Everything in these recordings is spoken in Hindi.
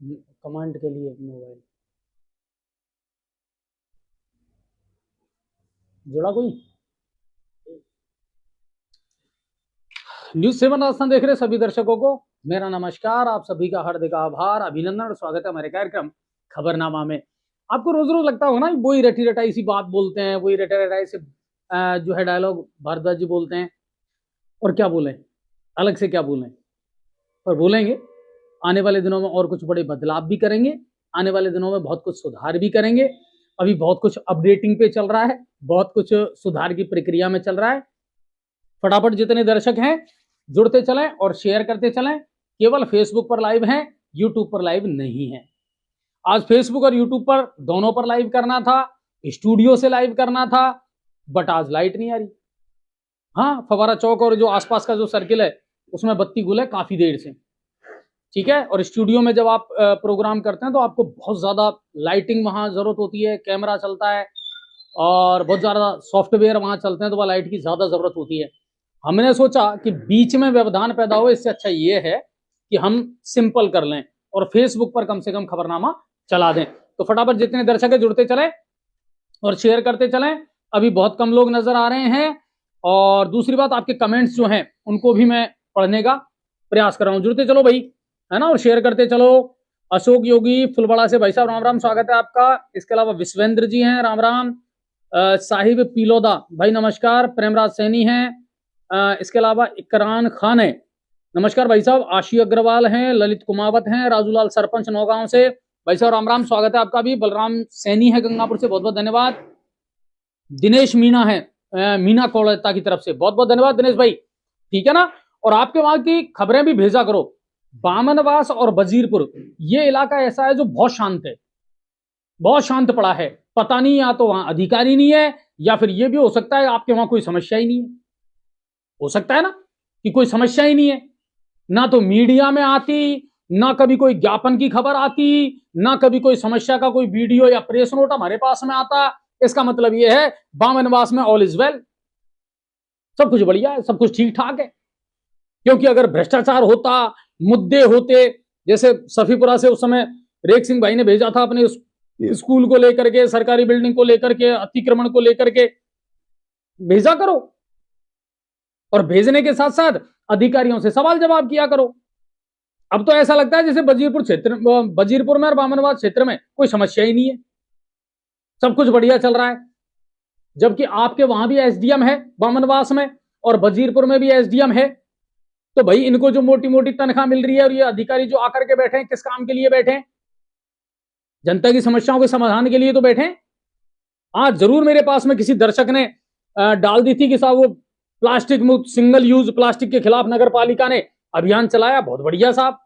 कमांड के लिए मोबाइल जुड़ा कोई। न्यूज 7 राजस्थान देख रहे सभी दर्शकों को मेरा नमस्कार। आप सभी का हार्दिक आभार, अभिनंदन और स्वागत है हमारे कार्यक्रम खबरनामा में। आपको रोज रोज लगता होगा ना वही रटी रटाई सी बात बोलते हैं, वही रटे रटाई से जो है डायलॉग भारद्वाज जी बोलते हैं, और क्या बोलें, अलग से क्या बोलें, पर बोलेंगे आने वाले दिनों में और कुछ बड़े बदलाव भी करेंगे, आने वाले दिनों में बहुत कुछ सुधार भी करेंगे। अभी बहुत कुछ अपडेटिंग पे चल रहा है, बहुत कुछ सुधार की प्रक्रिया में चल रहा है। फटाफट जितने दर्शक हैं जुड़ते चलें और शेयर करते चलें। केवल फेसबुक पर लाइव हैं, यूट्यूब पर लाइव नहीं है। आज फेसबुक और यूट्यूब पर दोनों पर लाइव करना था, स्टूडियो से लाइव करना था, बट आज लाइट नहीं आ रही। हाँ, फवारा चौक और जो आसपास का जो सर्किल है उसमें बत्ती गुल है काफी देर से, ठीक है। और स्टूडियो में जब आप प्रोग्राम करते हैं तो आपको बहुत ज्यादा लाइटिंग वहां जरूरत होती है, कैमरा चलता है और बहुत ज्यादा सॉफ्टवेयर वहां चलते हैं, तो वह लाइट की ज्यादा जरूरत होती है। हमने सोचा कि बीच में व्यवधान पैदा हो, इससे अच्छा ये है कि हम सिंपल कर लें और फेसबुक पर कम से कम खबरनामा चला दें। तो फटाफट जितने दर्शक है जुड़ते चले और शेयर करते चलें। अभी बहुत कम लोग नजर आ रहे हैं, और दूसरी बात आपके कमेंट्स जो हैं उनको भी मैं पढ़ने का प्रयास कर रहा हूं। जुड़ते चलो भाई, है ना, और शेयर करते चलो। अशोक योगी फुलवाड़ा से, भाई साहब राम राम, स्वागत है आपका। इसके अलावा विश्वेंद्र जी हैं, राम राम। साहिब पीलोदा भाई नमस्कार। प्रेमराज सैनी हैं। इसके अलावा इकरान खान है, नमस्कार भाई साहब। आशी अग्रवाल हैं, ललित कुमावत हैं, राजूलाल सरपंच नौगांव से, भाई साहब राम राम, स्वागत है आपका भी। बलराम सैनी है गंगापुर से, बहुत बहुत धन्यवाद। दिनेश मीणा है मीना कोलकाता की तरफ से, बहुत बहुत धन्यवाद दिनेश भाई, ठीक है ना। और आपके वहां की खबरें भी भेजा करो। बामनवास और वजीरपुर ये इलाका ऐसा है जो बहुत शांत है, बहुत शांत पड़ा है। पता नहीं या तो वहां अधिकारी नहीं है, या फिर ये भी हो सकता है आपके वहां कोई समस्या ही नहीं है। हो सकता है ना कि कोई समस्या ही नहीं है, ना तो मीडिया में आती, ना कभी कोई ज्ञापन की खबर आती, ना कभी कोई समस्या का कोई वीडियो या प्रेस नोट हमारे पास में आता। इसका मतलब यह है बामनवास में ऑल इज वेल, सब कुछ बढ़िया है, सब कुछ ठीक ठाक है। क्योंकि अगर भ्रष्टाचार होता, मुद्दे होते, जैसे सफीपुरा से उस समय रेख सिंह भाई ने भेजा था अपने स्कूल को लेकर के, सरकारी बिल्डिंग को लेकर के, अतिक्रमण को लेकर के, भेजा करो और भेजने के साथ साथ अधिकारियों से सवाल जवाब किया करो। अब तो ऐसा लगता है जैसे वजीरपुर में और बामनवास क्षेत्र में कोई समस्या ही नहीं है, सब कुछ बढ़िया चल रहा है। जबकि आपके वहां भी एसडीएम है बामनवास में, और वजीरपुर में भी एसडीएम है। तो भाई इनको जो मोटी मोटी तनख्वाह मिल रही है, और ये अधिकारी जो आकर के बैठे हैं, किस काम के लिए बैठे हैं? जनता की समस्याओं के समाधान के लिए तो बैठे हैं। आज जरूर मेरे पास में किसी दर्शक ने डाल दी थी कि साहब वो प्लास्टिक मुक्त, सिंगल यूज प्लास्टिक के खिलाफ नगर पालिका ने अभियान चलाया। बहुत बढ़िया साहब,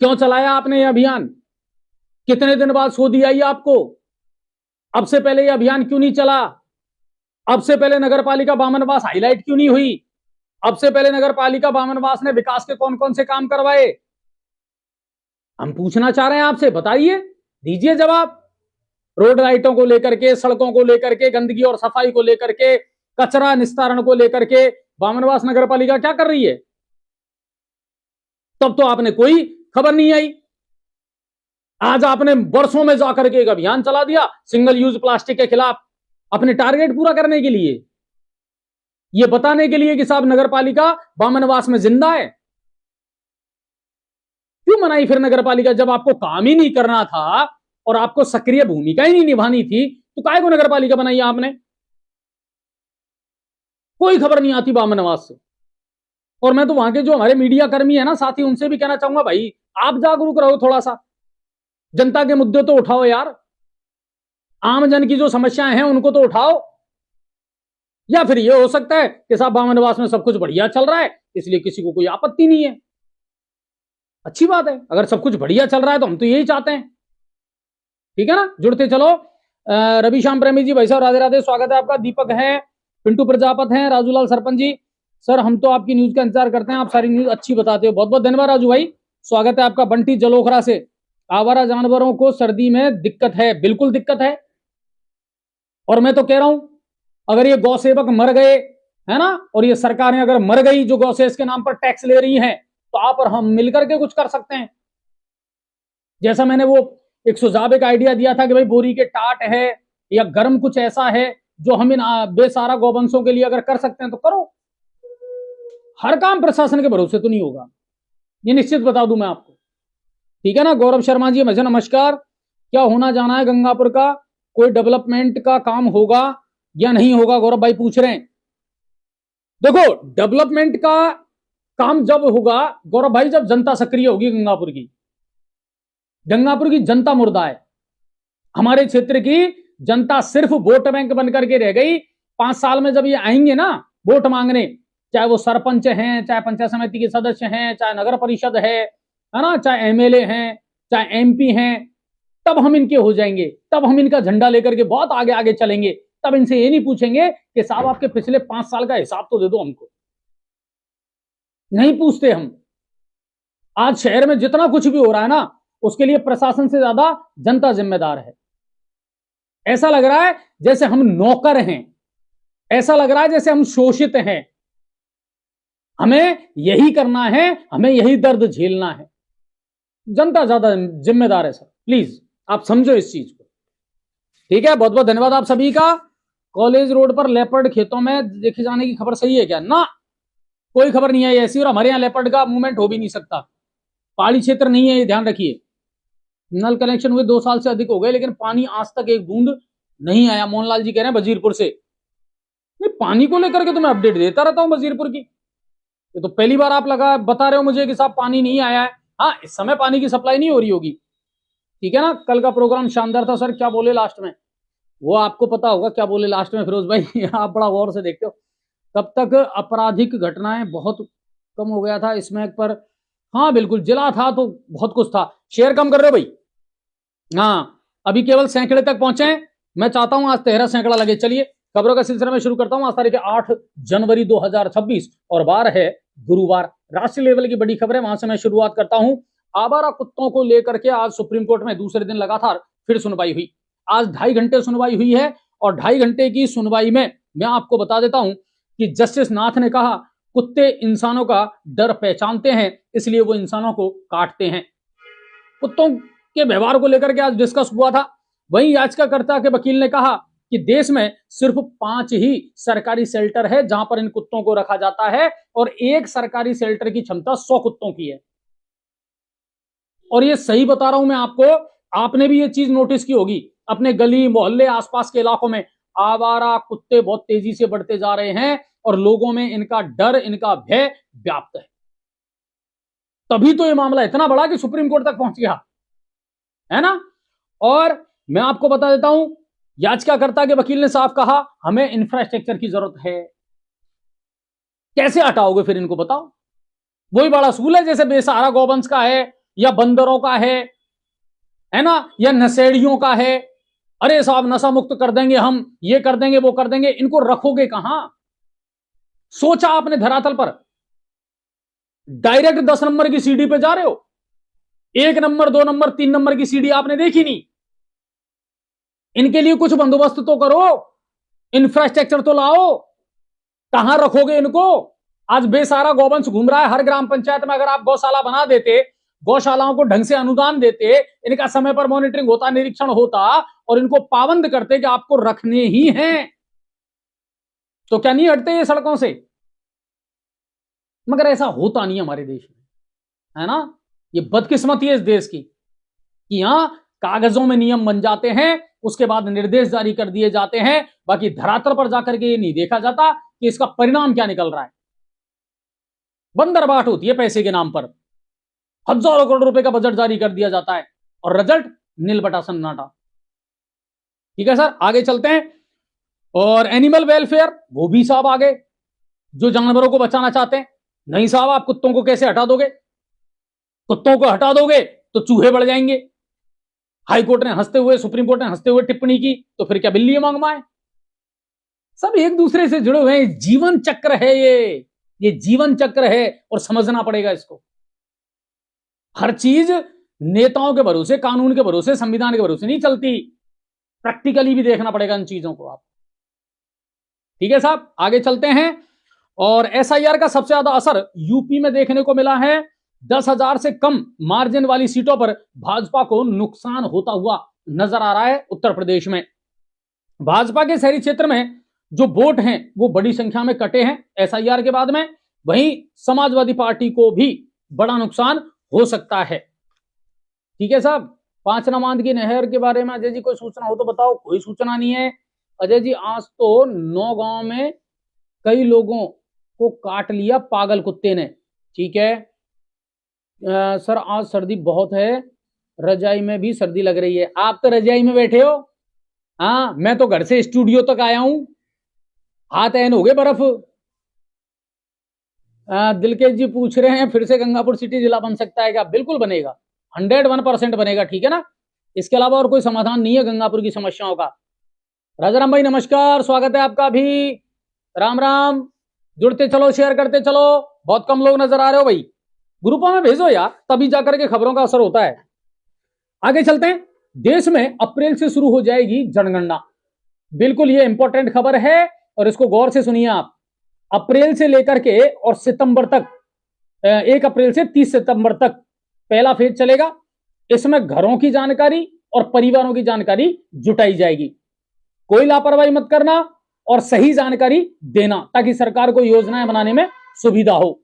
क्यों चलाया आपने ये अभियान? कितने दिन बाद शोध आई आपको? अब से पहले ये अभियान क्यों नहीं चला? अब से पहले नगर पालिका बामनवास हाईलाइट क्यों नहीं हुई? अब से पहले नगर पालिका बामनवास ने विकास के कौन कौन से काम करवाए? हम पूछना चाह रहे हैं आपसे, बताइए, दीजिए जवाब। रोड लाइटों को लेकर के, सड़कों को लेकर के, गंदगी और सफाई को लेकर के, कचरा निस्तारण को लेकर के बामनवास नगर पालिका क्या कर रही है? तब तो आपने कोई खबर नहीं आई। आज आपने वर्षों में जाकर के एक अभियान चला दिया सिंगल यूज प्लास्टिक के खिलाफ, अपने टारगेट पूरा करने के लिए, यह बताने के लिए कि साहब नगर पालिका बामनवास में जिंदा है। क्यों बनाई फिर नगर पालिका? जब आपको काम ही नहीं करना था और आपको सक्रिय भूमिका ही नहीं निभानी थी, तो काहे को नगर पालिका बनाई आपने? कोई खबर नहीं आती बामनवास से। और मैं तो वहां के जो हमारे मीडिया कर्मी है ना साथी, उनसे भी कहना चाहूंगा, भाई आप जागरूक रहो थोड़ा सा, जनता के मुद्दे तो उठाओ यार, आम जन की जो समस्याएं हैं उनको तो उठाओ। या फिर ये हो सकता है कि साहब बामनवास में सब कुछ बढ़िया चल रहा है, इसलिए किसी को कोई आपत्ति नहीं है। अच्छी बात है, अगर सब कुछ बढ़िया चल रहा है तो हम तो यही चाहते हैं, ठीक है ना। जुड़ते चलो। रवि श्याम प्रेमी जी, भाई साहब राधे राधे, स्वागत है आपका। दीपक है, पिंटू प्रजापत हैं, राजूलाल सरपंच जी, सर हम तो आपकी न्यूज का इंतजार करते हैं, आप सारी न्यूज अच्छी बताते हो। बहुत बहुत धन्यवाद राजू भाई, स्वागत है आपका। बंटी जलोखरा से, आवारा जानवरों को सर्दी में दिक्कत है, बिल्कुल दिक्कत है। और मैं तो कह रहा हूं, अगर ये गौ सेवक मर गए, है ना, और ये सरकारें अगर मर गई जो गौ सेवक के नाम पर टैक्स ले रही हैं, तो आप और हम मिलकर के कुछ कर सकते हैं। जैसा मैंने वो एक सुझाव, एक आइडिया दिया था कि भाई बोरी के टाट है या गर्म कुछ ऐसा है जो हम इन बेसहारा गौवंशों के लिए अगर कर सकते हैं तो करो। हर काम प्रशासन के भरोसे तो नहीं होगा, ये निश्चित बता दूं मैं आपको। ठीक है ना। गौरव शर्मा जी मुझे नमस्कार। क्या होना जाना है गंगापुर का, कोई डेवलपमेंट का काम होगा या नहीं होगा, गौरव भाई पूछ रहे हैं। देखो डेवलपमेंट का काम जब होगा गौरव भाई, जब जनता सक्रिय होगी। गंगापुर की जनता मुर्दा है। हमारे क्षेत्र की जनता सिर्फ वोट बैंक बनकर के रह गई। 5 साल में जब ये आएंगे ना वोट मांगने, चाहे वो सरपंच हैं, चाहे पंचायत समिति के सदस्य हैं, चाहे नगर परिषद है ना, चाहे एमएलए हैं, चाहे एमपी हैं, तब हम इनके हो जाएंगे। तब हम इनका झंडा लेकर के बहुत आगे आगे चलेंगे। तब इनसे ये नहीं पूछेंगे कि साहब आपके पिछले 5 साल का हिसाब तो दे दो हमको। नहीं पूछते हम। आज शहर में जितना कुछ भी हो रहा है ना, उसके लिए प्रशासन से ज्यादा जनता जिम्मेदार है। ऐसा लग रहा है जैसे हम नौकर हैं, ऐसा लग रहा है जैसे हम शोषित हैं। हमें यही करना है, हमें यही दर्द झेलना है। जनता ज्यादा जिम्मेदार है सर, प्लीज आप समझो इस चीज को। ठीक है, बहुत बहुत धन्यवाद आप सभी का। कॉलेज रोड पर लेपर्ड खेतों में देखे जाने की खबर सही है क्या? ना, कोई खबर नहीं आई ऐसी, और हमारे यहाँ लेपर्ड का मूवमेंट हो भी नहीं सकता। पहाड़ी क्षेत्र नहीं है, ये ध्यान रखिए। नल कनेक्शन हुए 2 साल से अधिक हो गए, लेकिन पानी आज तक एक बूंद नहीं आया। मोहनलाल जी कह रहे हैं वजीरपुर से। नहीं, पानी को लेकर के तो मैं अपडेट देता रहता हूं वजीरपुर की। ये तो पहली बार आप बता रहे हो मुझे कि साहब पानी नहीं आया है। हाँ, इस समय पानी की सप्लाई नहीं हो रही होगी। ठीक है ना। कल का प्रोग्राम शानदार था सर। क्या बोले लास्ट में, वो आपको पता होगा क्या बोले लास्ट में फिरोज भाई। आप बड़ा गौर से देखते हो। तब तक आपराधिक घटनाएं बहुत कम हो गया था इसमें पर। हाँ बिल्कुल, जिला था तो बहुत कुछ था। शेयर कम कर रहे हो भाई। हाँ, अभी केवल सैकड़े तक पहुंचे हैं। मैं चाहता हूं आज 13 सैकड़ा लगे। चलिए खबरों का सिलसिला में शुरू करता हूं। आज तारीख 8 जनवरी 2026 और बार है गुरुवार। राष्ट्रीय लेवल की बड़ी खबर है, वहां से मैं शुरुआत करता हूं। आवारा कुत्तों को लेकर के आज सुप्रीम कोर्ट में दूसरे दिन लगातार फिर सुनवाई हुई। आज 2.5 घंटे सुनवाई हुई है, और 2.5 घंटे की सुनवाई में मैं आपको बता देता हूं कि जस्टिस नाथ ने कहा कुत्ते इंसानों का डर पहचानते हैं, इसलिए वो इंसानों को काटते हैं। कुत्तों के व्यवहार को लेकर के आज डिस्कस हुआ था। वहीं याचिकाकर्ता के वकील ने कहा कि देश में सिर्फ 5 ही सरकारी शेल्टर है जहां पर इन कुत्तों को रखा जाता है, और एक सरकारी शेल्टर की क्षमता 100 कुत्तों की है। और ये सही बता रहा हूं मैं आपको, आपने भी ये चीज नोटिस की होगी अपने गली मोहल्ले आसपास के इलाकों में। आवारा कुत्ते बहुत तेजी से बढ़ते जा रहे हैं, और लोगों में इनका डर, इनका भय व्याप्त है। तभी तो ये मामला इतना बड़ा कि सुप्रीम कोर्ट तक पहुंच गया है ना। और मैं आपको बता देता हूं, याचिकाकर्ता के वकील ने साफ कहा हमें इंफ्रास्ट्रक्चर की जरूरत है। कैसे हटाओगे फिर इनको, बताओ। वही बड़ा असूल है जैसे बेसहारा गौवंश का है, या बंदरों का है ना, या नशेड़ियों का है। अरे साहब नशा मुक्त कर देंगे हम, ये कर देंगे वो कर देंगे। इनको रखोगे कहां? सोचा आपने धरातल पर? डायरेक्ट 10 नंबर की सीढ़ी पे जा रहे हो। 1 नंबर 2 नंबर 3 नंबर की सीढ़ी आपने देखी नहीं। इनके लिए कुछ बंदोबस्त तो करो, इंफ्रास्ट्रक्चर तो लाओ। कहां रखोगे इनको? आज बेसहारा गौवंश घूम रहा है हर ग्राम पंचायत में। अगर आप गौशाला बना देते, गौशालाओं को ढंग से अनुदान देते, इनका समय पर मॉनिटरिंग होता, निरीक्षण होता, और इनको पाबंद करते कि आपको रखने ही हैं, तो क्या नहीं हटते ये सड़कों से? मगर ऐसा होता नहीं हमारे देश में, है ना। ये बदकिस्मती है इस देश की कि यहां कागजों में नियम बन जाते हैं, उसके बाद निर्देश जारी कर दिए जाते हैं, बाकी धरातल पर जाकर के ये नहीं देखा जाता कि इसका परिणाम क्या निकल रहा है। बंदरबाट होती है पैसे के नाम पर। हजारों करोड़ रुपए का बजट जारी कर दिया जाता है, और रिजल्ट नील बटा सन्नाटा। ठीक है सर, आगे चलते हैं। और एनिमल वेलफेयर, वो भी साहब आगे, जो जानवरों को बचाना चाहते हैं। नहीं साहब, आप कुत्तों को कैसे हटा दोगे? कुत्तों को हटा दोगे तो चूहे बढ़ जाएंगे। हाई कोर्ट ने हंसते हुए, सुप्रीम कोर्ट ने हंसते हुए टिप्पणी की, तो फिर क्या बिल्ली मांगमाए? सब एक दूसरे से जुड़े हुए हैं। जीवन चक्र है ये जीवन चक्र है, और समझना पड़ेगा इसको। हर चीज नेताओं के भरोसे, कानून के भरोसे, संविधान के भरोसे नहीं चलती। प्रैक्टिकली भी देखना पड़ेगा इन चीजों को आप। ठीक है साहब, आगे चलते हैं। और एसआईआर का सबसे ज्यादा असर यूपी में देखने को मिला है, 10,000 से कम मार्जिन वाली सीटों पर भाजपा को नुकसान होता हुआ नजर आ रहा है। उत्तर प्रदेश में भाजपा के शहरी क्षेत्र में जो वोट हैं वो बड़ी संख्या में कटे हैं एसआईआर के बाद में। वहीं समाजवादी पार्टी को भी बड़ा नुकसान हो सकता है। ठीक है साहब, 5 नमांद की नहर के बारे में अजय जी कोई सूचना हो तो बताओ। कोई सूचना नहीं है अजय जी। आज तो 9 गांव में कई लोगों को काट लिया पागल कुत्ते ने। ठीक है सर, आज सर्दी बहुत है, रजाई में भी सर्दी लग रही है। आप तो रजाई में बैठे हो, हाँ मैं तो घर से स्टूडियो तक आया हूं, हाथ एन हो गए बर्फ। दिलकेश जी पूछ रहे हैं फिर से गंगापुर सिटी जिला बन सकता है क्या? बिल्कुल बनेगा, 101% बनेगा। ठीक है ना, इसके अलावा और कोई समाधान नहीं है गंगापुर की समस्याओं का। राजाराम भाई नमस्कार, स्वागत है आपका भी। राम राम, जुड़ते चलो, शेयर करते चलो। बहुत कम लोग नजर आ रहे हो भाई, ग्रुपों में भेजो यार, तभी जाकर के खबरों का असर होता है। आगे चलते हैं। देश में अप्रैल से शुरू हो जाएगी जनगणना। बिल्कुल ये इंपॉर्टेंट खबर है और इसको गौर से सुनिए आप। अप्रैल से लेकर के और सितंबर तक, 1 अप्रैल से 30 सितंबर तक पहला फेज चलेगा। इसमें घरों की जानकारी और परिवारों की जानकारी जुटाई जाएगी। कोई लापरवाही मत करना और सही जानकारी देना ताकि सरकार को योजनाएं बनाने में सुविधा हो।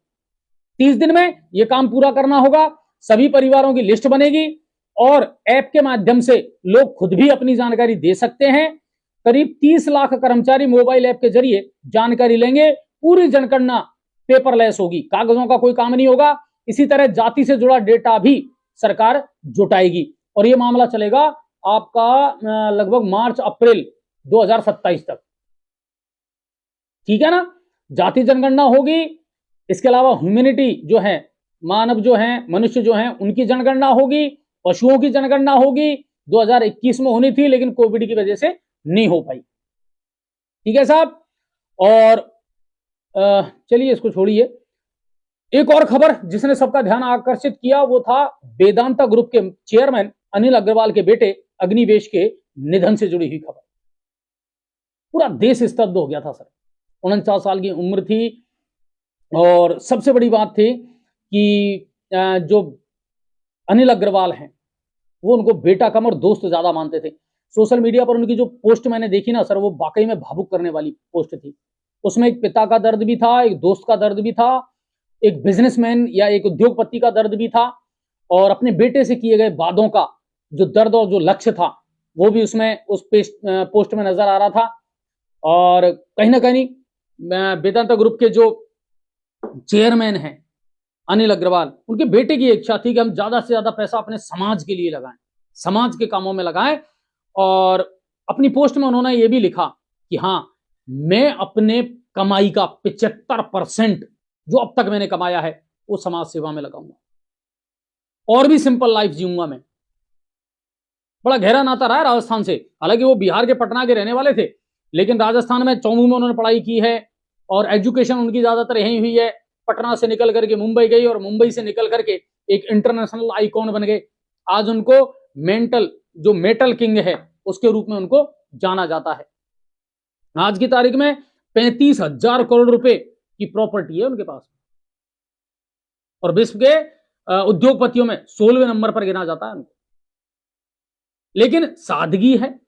30 दिन में यह काम पूरा करना होगा। सभी परिवारों की लिस्ट बनेगी और ऐप के माध्यम से लोग खुद भी अपनी जानकारी दे सकते हैं। करीब 30 लाख कर्मचारी मोबाइल ऐप के जरिए जानकारी लेंगे। पूरी जनगणना पेपरलेस होगी, कागजों का कोई काम नहीं होगा। इसी तरह जाति से जुड़ा डेटा भी सरकार जुटाएगी और यह मामला चलेगा आपका लगभग मार्च अप्रैल 2027 तक। ठीक है ना, जाति जनगणना होगी। इसके अलावा ह्यूमैनिटी जो है, मानव जो है, मनुष्य जो है, उनकी जनगणना होगी। पशुओं की जनगणना होगी, 2021 में होनी थी लेकिन कोविड की वजह से नहीं हो पाई। ठीक है साहब, और चलिए इसको छोड़िए। एक और खबर जिसने सबका ध्यान आकर्षित किया वो था वेदांता ग्रुप के चेयरमैन अनिल अग्रवाल के बेटे अग्निवेश के निधन से जुड़ी हुई खबर। पूरा देश स्तब्ध हो गया था सर। 49 साल की उम्र थी और सबसे बड़ी बात थी कि जो अनिल अग्रवाल हैं वो उनको बेटा कम और दोस्त ज्यादा मानते थे। सोशल मीडिया पर उनकी जो पोस्ट मैंने देखी ना सर, वो वाकई में भावुक करने वाली पोस्ट थी। उसमें एक पिता का दर्द भी था, एक दोस्त का दर्द भी था, एक बिजनेसमैन या एक उद्योगपति का दर्द भी था और अपने बेटे से किए गए वादों का जो दर्द और जो लक्ष्य था वो भी उसमें उस पोस्ट में नजर आ रहा था। और कहीं ना कहीं वेदांता ग्रुप के जो चेयरमैन हैं अनिल अग्रवाल, उनके बेटे की इच्छा थी कि हम ज्यादा से ज्यादा पैसा अपने समाज के लिए लगाएं, समाज के कामों में लगाएं। और अपनी पोस्ट में उन्होंने ये भी लिखा कि हाँ, मैं अपने कमाई का 75% जो अब तक मैंने कमाया है वो समाज सेवा में लगाऊंगा और भी सिंपल लाइफ जीऊंगा मैं। बड़ा गहरा नाता रहा है राजस्थान से। हालांकि वो बिहार के पटना के रहने वाले थे लेकिन राजस्थान में चौमू में उन्होंने पढ़ाई की है और एजुकेशन उनकी ज्यादातर यहीं हुई है। पटना से निकल करके मुंबई गई और मुंबई से निकल करके एक इंटरनेशनल आइकॉन बन गए। आज उनको मेटल किंग है उसके रूप में उनको जाना जाता है। आज की तारीख में 35,000 करोड़ रुपए की प्रॉपर्टी है उनके पास और विश्व के उद्योगपतियों में 16वें नंबर पर गिना जाता है उनको। लेकिन सादगी है,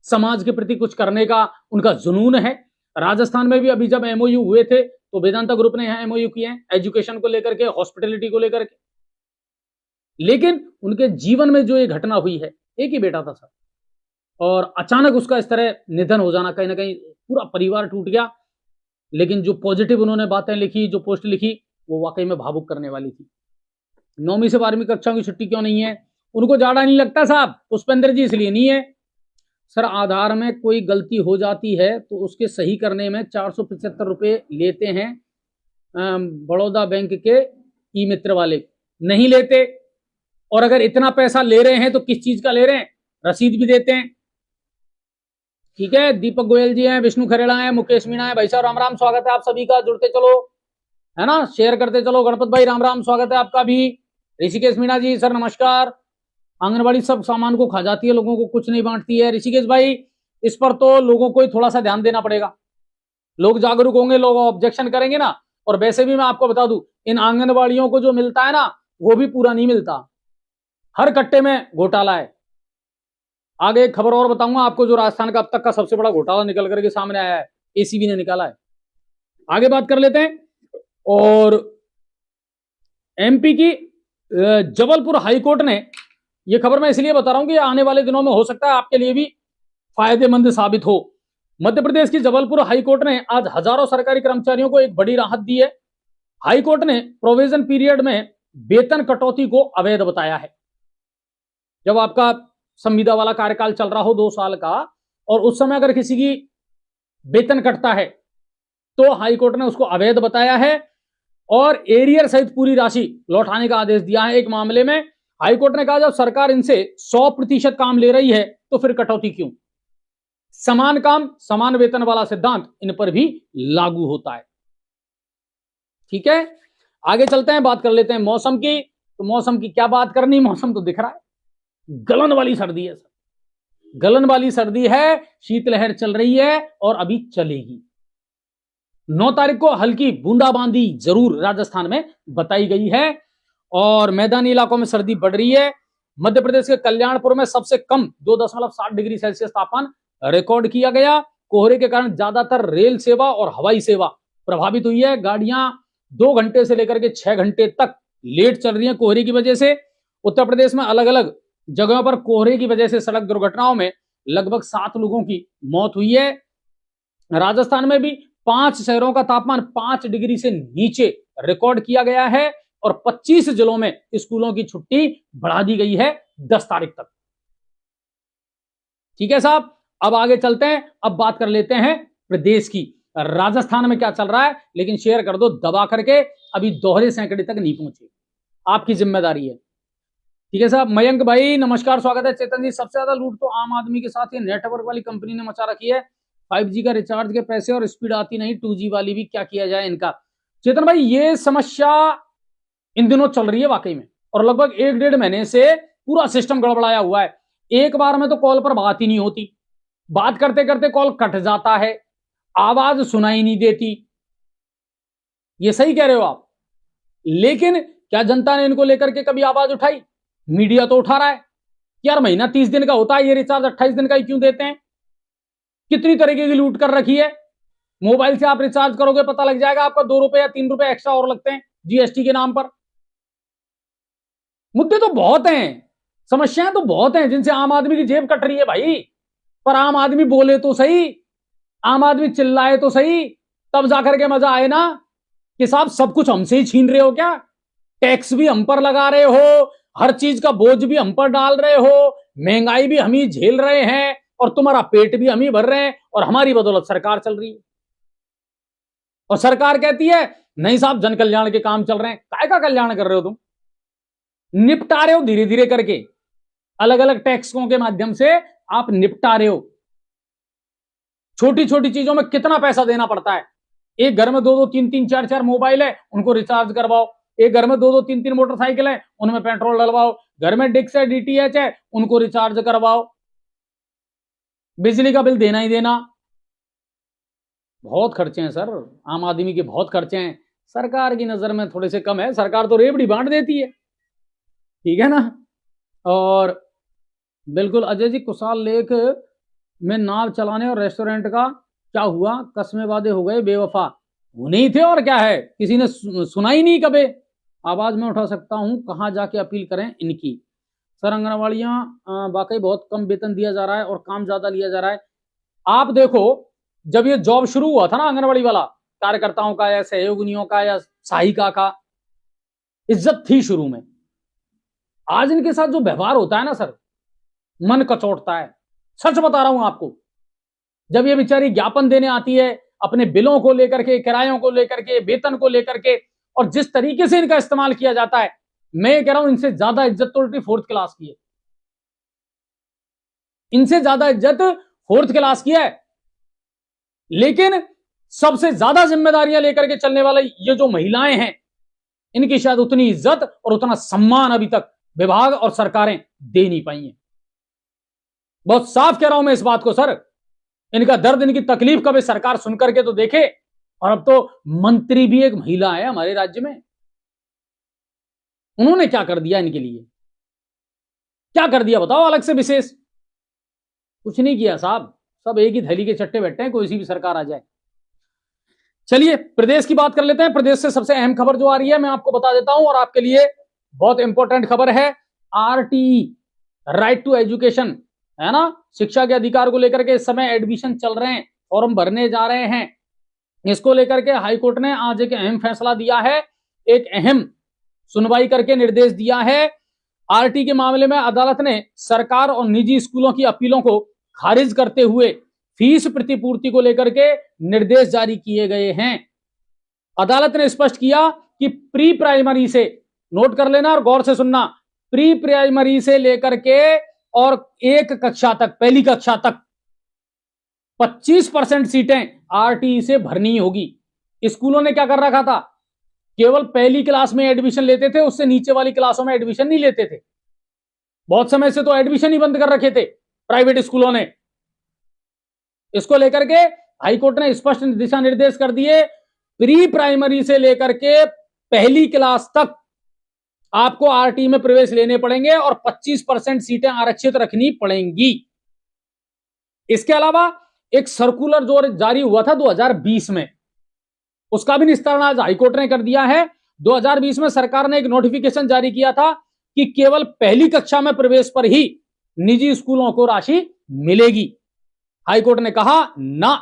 समाज के प्रति कुछ करने का उनका जुनून है। राजस्थान में भी अभी जब एमओयू हुए थे तो वेदांता ग्रुप ने यहां एमओयू किए हैं एजुकेशन को लेकर के, हॉस्पिटलिटी को लेकर के। लेकिन उनके जीवन में जो ये घटना हुई है, एक ही बेटा था सर और अचानक उसका इस तरह निधन हो जाना, कहीं ना कहीं पूरा परिवार टूट गया। लेकिन जो पॉजिटिव उन्होंने बातें लिखी, जो पोस्ट लिखी, वो वाकई में भावुक करने वाली थी। 9वीं से 12वीं कक्षा की छुट्टी क्यों नहीं है? उनको जाड़ा नहीं लगता साहब पुष्पेंद्र जी, इसलिए नहीं है सर। आधार में कोई गलती हो जाती है तो उसके सही करने में 475 रुपये लेते हैं बड़ौदा बैंक के ई मित्र वाले, नहीं लेते। और अगर इतना पैसा ले रहे हैं तो किस चीज का ले रहे हैं, रसीद भी देते हैं। ठीक है, दीपक गोयल जी हैं, विष्णु खरेड़ा है, मुकेश मीणा है। भाई साहब राम राम, स्वागत है आप सभी का, जुड़ते चलो है ना, शेयर करते चलो। गणपत भाई राम राम, स्वागत है आपका भी। ऋषिकेश मीणा जी सर नमस्कार। आंगनबाड़ी सब सामान को खा जाती है, लोगों को कुछ नहीं बांटती है। ऋषिकेश भाई इस पर तो लोगों को ही थोड़ा सा ध्यान देना पड़ेगा। लोग जागरूक होंगे, लोग ऑब्जेक्शन करेंगे ना। और वैसे भी मैं आपको बता दूं, इन आंगनबाड़ियों को जो मिलता है ना वो भी पूरा नहीं मिलता, हर कट्टे में घोटाला है। आगे एक खबर और बताऊंगा आपको, जो राजस्थान का अब तक का सबसे बड़ा घोटाला निकल करके सामने आया है, एसीबी ने निकाला है। आगे बात कर लेते हैं। और एमपी की जबलपुर हाईकोर्ट ने, यह खबर मैं इसलिए बता रहा हूं कि आने वाले दिनों में हो सकता है आपके लिए भी फायदेमंद साबित हो। मध्य प्रदेश की जबलपुर हाईकोर्ट ने आज हजारों सरकारी कर्मचारियों को एक बड़ी राहत दी है। हाईकोर्ट ने प्रोविजन पीरियड में वेतन कटौती को अवैध बताया है। जब आपका संविदा वाला कार्यकाल चल रहा हो 2 साल का, और उस समय अगर किसी की वेतन कटता है तो हाईकोर्ट ने उसको अवैध बताया है और एरियर सहित पूरी राशि लौटाने का आदेश दिया है। एक मामले में हाईकोर्ट ने कहा, जब सरकार इनसे 100% काम ले रही है तो फिर कटौती क्यों? समान काम समान वेतन वाला सिद्धांत इन पर भी लागू होता है। ठीक है, आगे चलते हैं, बात कर लेते हैं मौसम की। तो मौसम की क्या बात करनी, मौसम तो दिख रहा है, गलन वाली सर्दी है सर, गलन वाली सर्दी है, शीतलहर चल रही है और अभी चलेगी। 9 तारीख को हल्की बूंदाबांदी जरूर राजस्थान में बताई गई है और मैदानी इलाकों में सर्दी बढ़ रही है। मध्य प्रदेश के कल्याणपुर में सबसे कम 2.7 डिग्री सेल्सियस तापमान रिकॉर्ड किया गया। कोहरे के कारण ज्यादातर रेल सेवा और हवाई सेवा प्रभावित हुई है। गाड़ियां 2 घंटे से लेकर के 6 घंटे तक लेट चल रही हैं कोहरे की वजह से। उत्तर प्रदेश में अलग अलग जगहों पर कोहरे की वजह से सड़क दुर्घटनाओं में लगभग 7 लोगों की मौत हुई है। राजस्थान में भी 5 शहरों का तापमान 5 डिग्री से नीचे रिकॉर्ड किया गया है और 25 जिलों में स्कूलों की छुट्टी बढ़ा दी गई है 10 तारीख तक। ठीक है साहब, अब आगे चलते हैं। अब बात कर लेते हैं प्रदेश की, राजस्थान में क्या चल रहा है, लेकिन शेयर कर दो दबा करके, अभी दोहरे सैकड़े तक नहीं पहुंचे, आपकी जिम्मेदारी है। ठीक है साहब। मयंक भाई नमस्कार, स्वागत है। चेतन जी, सबसे ज्यादा लूट तो आम आदमी के साथ ये नेटवर्क वाली कंपनी ने मचा रखी है। 5G का रिचार्ज के पैसे और स्पीड आती नहीं, 2G वाली भी, क्या किया जाए इनका। चेतन भाई, ये समस्या इन दिनों चल रही है वाकई में, और लगभग 1-1.5 महीने से पूरा सिस्टम गड़बड़ाया हुआ है। एक बार में तो कॉल पर बात ही नहीं होती, बात करते करते कॉल कट जाता है, आवाज सुनाई नहीं देती। ये सही कह रहे हो आप, लेकिन क्या जनता ने इनको लेकर के कभी आवाज उठाई? मीडिया तो उठा रहा है कि यार महीना 30 दिन का होता है, ये रिचार्ज 28 दिन का ही क्यों देते हैं? कितनी तरीके की लूट कर रखी है। मोबाइल से आप रिचार्ज करोगे, पता लग जाएगा आपका 2 रुपए या 3 रुपए एक्स्ट्रा और लगते हैं जीएसटी के नाम पर। मुद्दे तो बहुत हैं, समस्याएं तो बहुत हैं जिनसे आम आदमी की जेब कट रही है भाई। पर आम आदमी बोले तो सही, आम आदमी चिल्लाए तो सही, तब जाकर के मजा आए ना कि साहब सब कुछ हमसे ही छीन रहे हो क्या? टैक्स भी हम पर लगा रहे हो, हर चीज का बोझ भी हम पर डाल रहे हो, महंगाई भी हम ही झेल रहे हैं और तुम्हारा पेट भी हम ही भर रहे हैं, और हमारी बदौलत सरकार चल रही है। और सरकार कहती है नहीं साहब जन कल्याण के काम चल रहे हैं। काय का कल्याण कर रहे हो तुम? निपटा रहे हो धीरे धीरे करके, अलग अलग टैक्सों के माध्यम से आप निपटा रहे हो। छोटी छोटी चीजों में कितना पैसा देना पड़ता है। एक घर में 2-2, 3-3, 4-4 मोबाइल है, उनको रिचार्ज करवाओ। एक घर में 2-2, 3-3 मोटरसाइकिल है, उनमें पेट्रोल डलवाओ। घर में डिक्स है, डीटीएच है, उनको रिचार्ज करवाओ। बिजली का बिल देना ही देना। बहुत खर्चे हैं सर, आम आदमी के बहुत खर्चे हैं। सरकार की नजर में थोड़े से कम है, सरकार तो रेवड़ी बांट देती है, ठीक है ना। और बिल्कुल अजय जी, कुशाल लेक में नाव चलाने और रेस्टोरेंट का क्या हुआ? कस्मे वादे हो गए बेवफा, वो नहीं थे और क्या है, किसी ने सुना ही नहीं कभी। आवाज में उठा सकता हूं, कहां जाके अपील करें इनकी? सर आंगनवाड़ियां वाकई बहुत कम वेतन दिया जा रहा है और काम ज्यादा लिया जा रहा है। आप देखो, जब ये जॉब शुरू हुआ था ना आंगनवाड़ी वाला, कार्यकर्ताओं का या सहयोगिनियों का या सहायिका का, इज्जत थी शुरू में। आज इनके साथ जो व्यवहार होता है ना सर, मन कचोटता है। सच बता रहा हूं आपको, जब ये बेचारी ज्ञापन देने आती है अपने बिलों को लेकर के, किरायों को लेकर के, वेतन को लेकर के, और जिस तरीके से इनका इस्तेमाल किया जाता है, मैं ये कह रहा हूं इनसे ज्यादा इज्जत तो उल्टी 4th क्लास की है। इनसे ज्यादा इज्जत 4th क्लास की है। लेकिन सबसे ज्यादा जिम्मेदारियां लेकर के चलने वाले ये जो महिलाएं हैं, इनकी शायद उतनी इज्जत और उतना सम्मान अभी तक विभाग और सरकारें दे नहीं पाई हैं। बहुत साफ कह रहा हूं मैं इस बात को सर, इनका दर्द, इनकी तकलीफ कभी सरकार सुन करके तो देखे। और अब तो मंत्री भी एक महिला है हमारे राज्य में। उन्होंने क्या कर दिया इनके लिए? क्या कर दिया बताओ अलग से विशेष? कुछ नहीं किया साहब, सब एक ही थैली के चट्टे बैठे हैं, कोई सी भी सरकार आ जाए। चलिए प्रदेश की बात कर लेते हैं। प्रदेश से सबसे अहम खबर जो आ रही है मैं आपको बता देता हूं, और आपके लिए बहुत इंपॉर्टेंट खबर है। आरटीई, राइट टू एजुकेशन, है ना, शिक्षा के अधिकार को लेकर के इस समय एडमिशन चल रहे हैं, फॉर्म भरने जा रहे हैं। इसको लेकर के हाईकोर्ट ने आज एक अहम फैसला दिया है, एक अहम सुनवाई करके निर्देश दिया है। आरटी के मामले में अदालत ने सरकार और निजी स्कूलों की अपीलों को खारिज करते हुए फीस प्रतिपूर्ति को लेकर के निर्देश जारी किए गए हैं। अदालत ने स्पष्ट किया कि प्री प्राइमरी से, नोट कर लेना और गौर से सुनना, प्री प्राइमरी से लेकर के और एक कक्षा तक, पहली कक्षा तक 25% सीटें आरटीई से भरनी होगी। स्कूलों ने क्या कर रखा था, केवल पहली क्लास में एडमिशन लेते थे, उससे नीचे वाली क्लासों में एडमिशन नहीं लेते थे। बहुत समय से तो एडमिशन ही बंद कर रखे थे प्राइवेट स्कूलों ने। इसको लेकर के हाईकोर्ट ने स्पष्ट दिशा निर्देश कर दिए, प्री प्राइमरी से लेकर के पहली क्लास तक आपको आरटी में प्रवेश लेने पड़ेंगे और 25% सीटें आरक्षित रखनी पड़ेंगी। इसके अलावा एक सर्कुलर जो जारी हुआ था 2020 में, उसका भी निस्तारण आज हाईकोर्ट ने कर दिया है। 2020 में सरकार ने एक नोटिफिकेशन जारी किया था कि केवल पहली कक्षा में प्रवेश पर ही निजी स्कूलों को राशि मिलेगी। हाईकोर्ट ने कहा ना,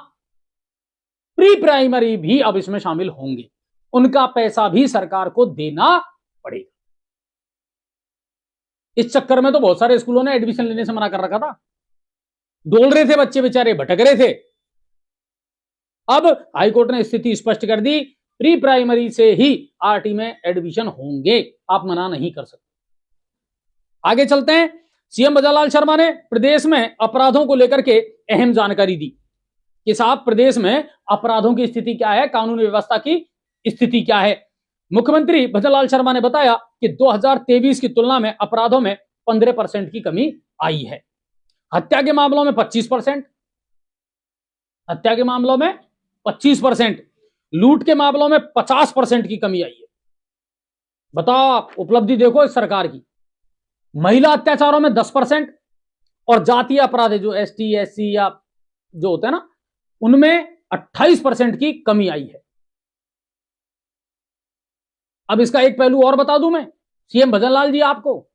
प्री प्राइमरी भी अब इसमें शामिल होंगे, उनका पैसा भी सरकार को देना पड़ेगा। इस चक्कर में तो बहुत सारे स्कूलों ने एडमिशन लेने से मना कर रखा था, डोल रहे थे बच्चे बेचारे, भटक रहे थे। अब हाईकोर्ट ने स्थिति स्पष्ट कर दी, प्री प्राइमरी से ही आरटी में एडमिशन होंगे, आप मना नहीं कर सकते। आगे चलते हैं। सीएम भजनलाल शर्मा ने प्रदेश में अपराधों को लेकर के अहम जानकारी दी कि साहब प्रदेश में अपराधों की स्थिति क्या है, कानून व्यवस्था की स्थिति क्या है। मुख्यमंत्री भजनलाल शर्मा ने बताया कि 2023 की तुलना में अपराधों में 15% की कमी आई है। हत्या के मामलों में 25%, हत्या के मामलों में 25%, लूट के मामलों में 50% की कमी आई है। बताओ उपलब्धि देखो इस सरकार की। महिला अत्याचारों में 10% और जातीय अपराध जो एसटी एससी या जो होते हैं ना, उनमें 28% की कमी आई है। अब इसका एक पहलू और बता दूं मैं सीएम भजनलाल जी आपको,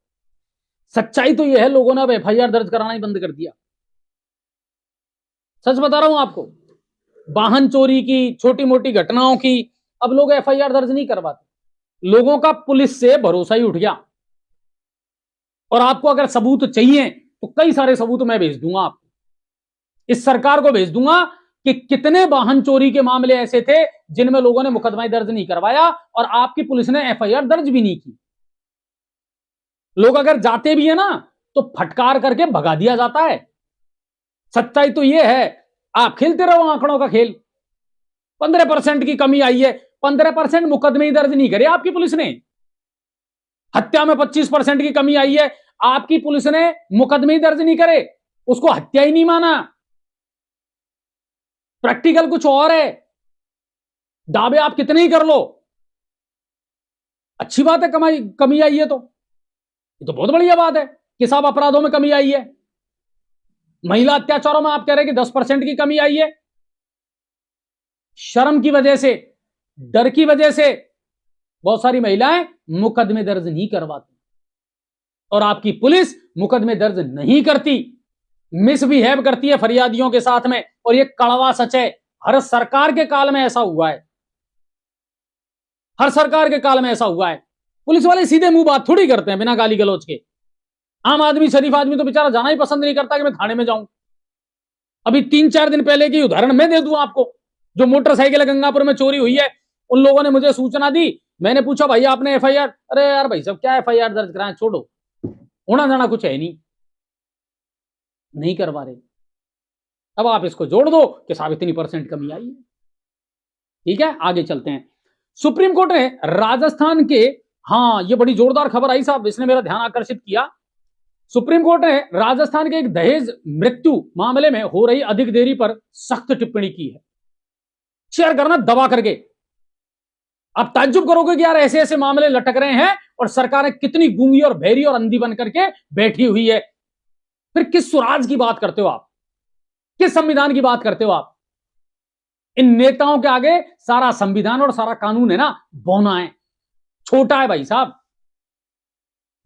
सच्चाई तो यह है लोगों ने अब एफआईआर दर्ज कराना ही बंद कर दिया। सच बता रहा हूं आपको, वाहन चोरी की, छोटी मोटी घटनाओं की अब लोग एफआईआर दर्ज नहीं करवाते। लोगों का पुलिस से भरोसा ही उठ गया। और आपको अगर सबूत चाहिए तो कई सारे सबूत मैं भेज दूंगा आपको, इस सरकार को भेज दूंगा कि कितने वाहन चोरी के मामले ऐसे थे जिनमें लोगों ने मुकदमा दर्ज नहीं करवाया और आपकी पुलिस ने एफआईआर दर्ज भी नहीं की। लोग अगर जाते भी है ना तो फटकार करके भगा दिया जाता है। सच्चाई तो यह है, आप खेलते रहो आंकड़ों का खेल। 15% की कमी आई है, 15% मुकदमे दर्ज नहीं करे आपकी पुलिस ने। हत्या में 25% की कमी आई है, आपकी पुलिस ने मुकदमे दर्ज नहीं करे, उसको हत्या ही नहीं माना। प्रैक्टिकल कुछ और है, दावे आप कितने ही कर लो। अच्छी बात है कमी आई है, तो ये तो बहुत बढ़िया बात है कि साहब अपराधों में कमी आई है। महिला अत्याचारों में आप कह रहे हैं कि 10% की कमी आई है। शर्म की वजह से, डर की वजह से बहुत सारी महिलाएं मुकदमे दर्ज नहीं करवाती और आपकी पुलिस मुकदमे दर्ज नहीं करती, मिसबिहेव करती है फरियादियों के साथ में। और ये कड़वा सच है, हर सरकार के काल में ऐसा हुआ है, हर सरकार के काल में ऐसा हुआ है। पुलिस वाले सीधे मुंह बात थोड़ी करते हैं बिना गाली गलौज के। आम आदमी, शरीफ आदमी तो बेचारा जाना ही पसंद नहीं करता कि मैं थाने में जाऊं। अभी 3-4 दिन पहले की उदाहरण मैं दे दूं आपको, जो मोटरसाइकिल गंगापुर में चोरी हुई है, उन लोगों ने मुझे सूचना दी। मैंने पूछा भैया आपने एफआईआर, अरे यार भाई साहब क्या एफआईआर दर्ज कराएं, छोड़ो, होना जाना कुछ है नहीं करवा रहे। अब आप इसको जोड़ दो कि साहब इतनी % कमी आई है। ठीक है, आगे चलते हैं। सुप्रीम कोर्ट ने राजस्थान के, हाँ ये बड़ी जोरदार खबर आई साहब, इसने मेरा ध्यान आकर्षित किया। सुप्रीम कोर्ट ने राजस्थान के एक दहेज मृत्यु मामले में हो रही अधिक देरी पर सख्त टिप्पणी की है। शेयर करना दबा करके। आप ताज्जुब करोगे कि यार ऐसे ऐसे मामले लटक रहे हैं और सरकारें कितनी गूंगी और बहरी और अंधी बन करके बैठी हुई है। फिर किस स्वराज की बात करते हो आप? किस संविधान की बात करते हो आप? इन नेताओं के आगे सारा संविधान और सारा कानून है ना बौना है, छोटा है भाई साहब।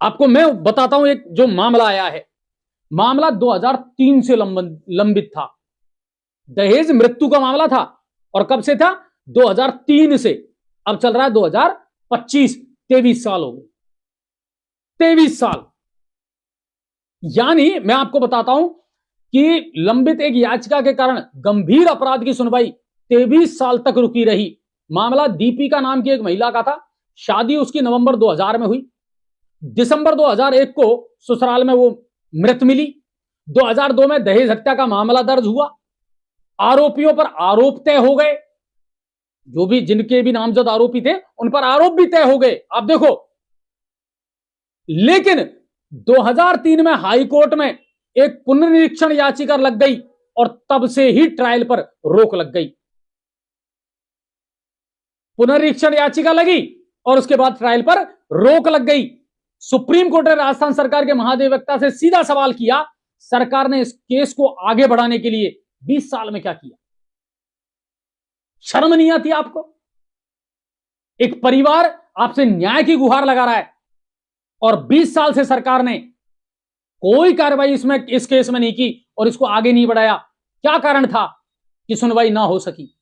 आपको मैं बताता हूं एक जो मामला आया है, मामला 2003 से लंबित था। दहेज मृत्यु का मामला था और कब से था? 2003 से। अब चल रहा है 2025, 23 साल हो गए। 23 साल। यानी मैं आपको बताता हूं कि लंबित एक याचिका के कारण गंभीर अपराध की सुनवाई 23 साल तक रुकी रही। मामला दीपिका नाम की एक महिला का था। शादी उसकी नवंबर 2000 में हुई। दिसंबर 2001 को ससुराल में वो मृत मिली। 2002 में दहेज हत्या का मामला दर्ज हुआ। आरोपियों पर आरोप तय हो गए, जो भी जिनके भी नामजद आरोपी थे उन पर आरोप भी तय हो गए। आप देखो, लेकिन 2003 में हाई कोर्ट में एक पुनर्निरीक्षण याचिका लग गई और तब से ही ट्रायल पर रोक लग गई। पुनर्निरीक्षण याचिका लगी और उसके बाद ट्रायल पर रोक लग गई। सुप्रीम कोर्ट ने राजस्थान सरकार के महाधिवक्ता से सीधा सवाल किया, सरकार ने इस केस को आगे बढ़ाने के लिए 20 साल में क्या किया? शर्म नहीं आती आपको? एक परिवार आपसे न्याय की गुहार लगा रहा है और 20 साल से सरकार ने कोई कार्रवाई इस केस में नहीं की और इसको आगे नहीं बढ़ाया। क्या कारण था कि सुनवाई ना हो सकी?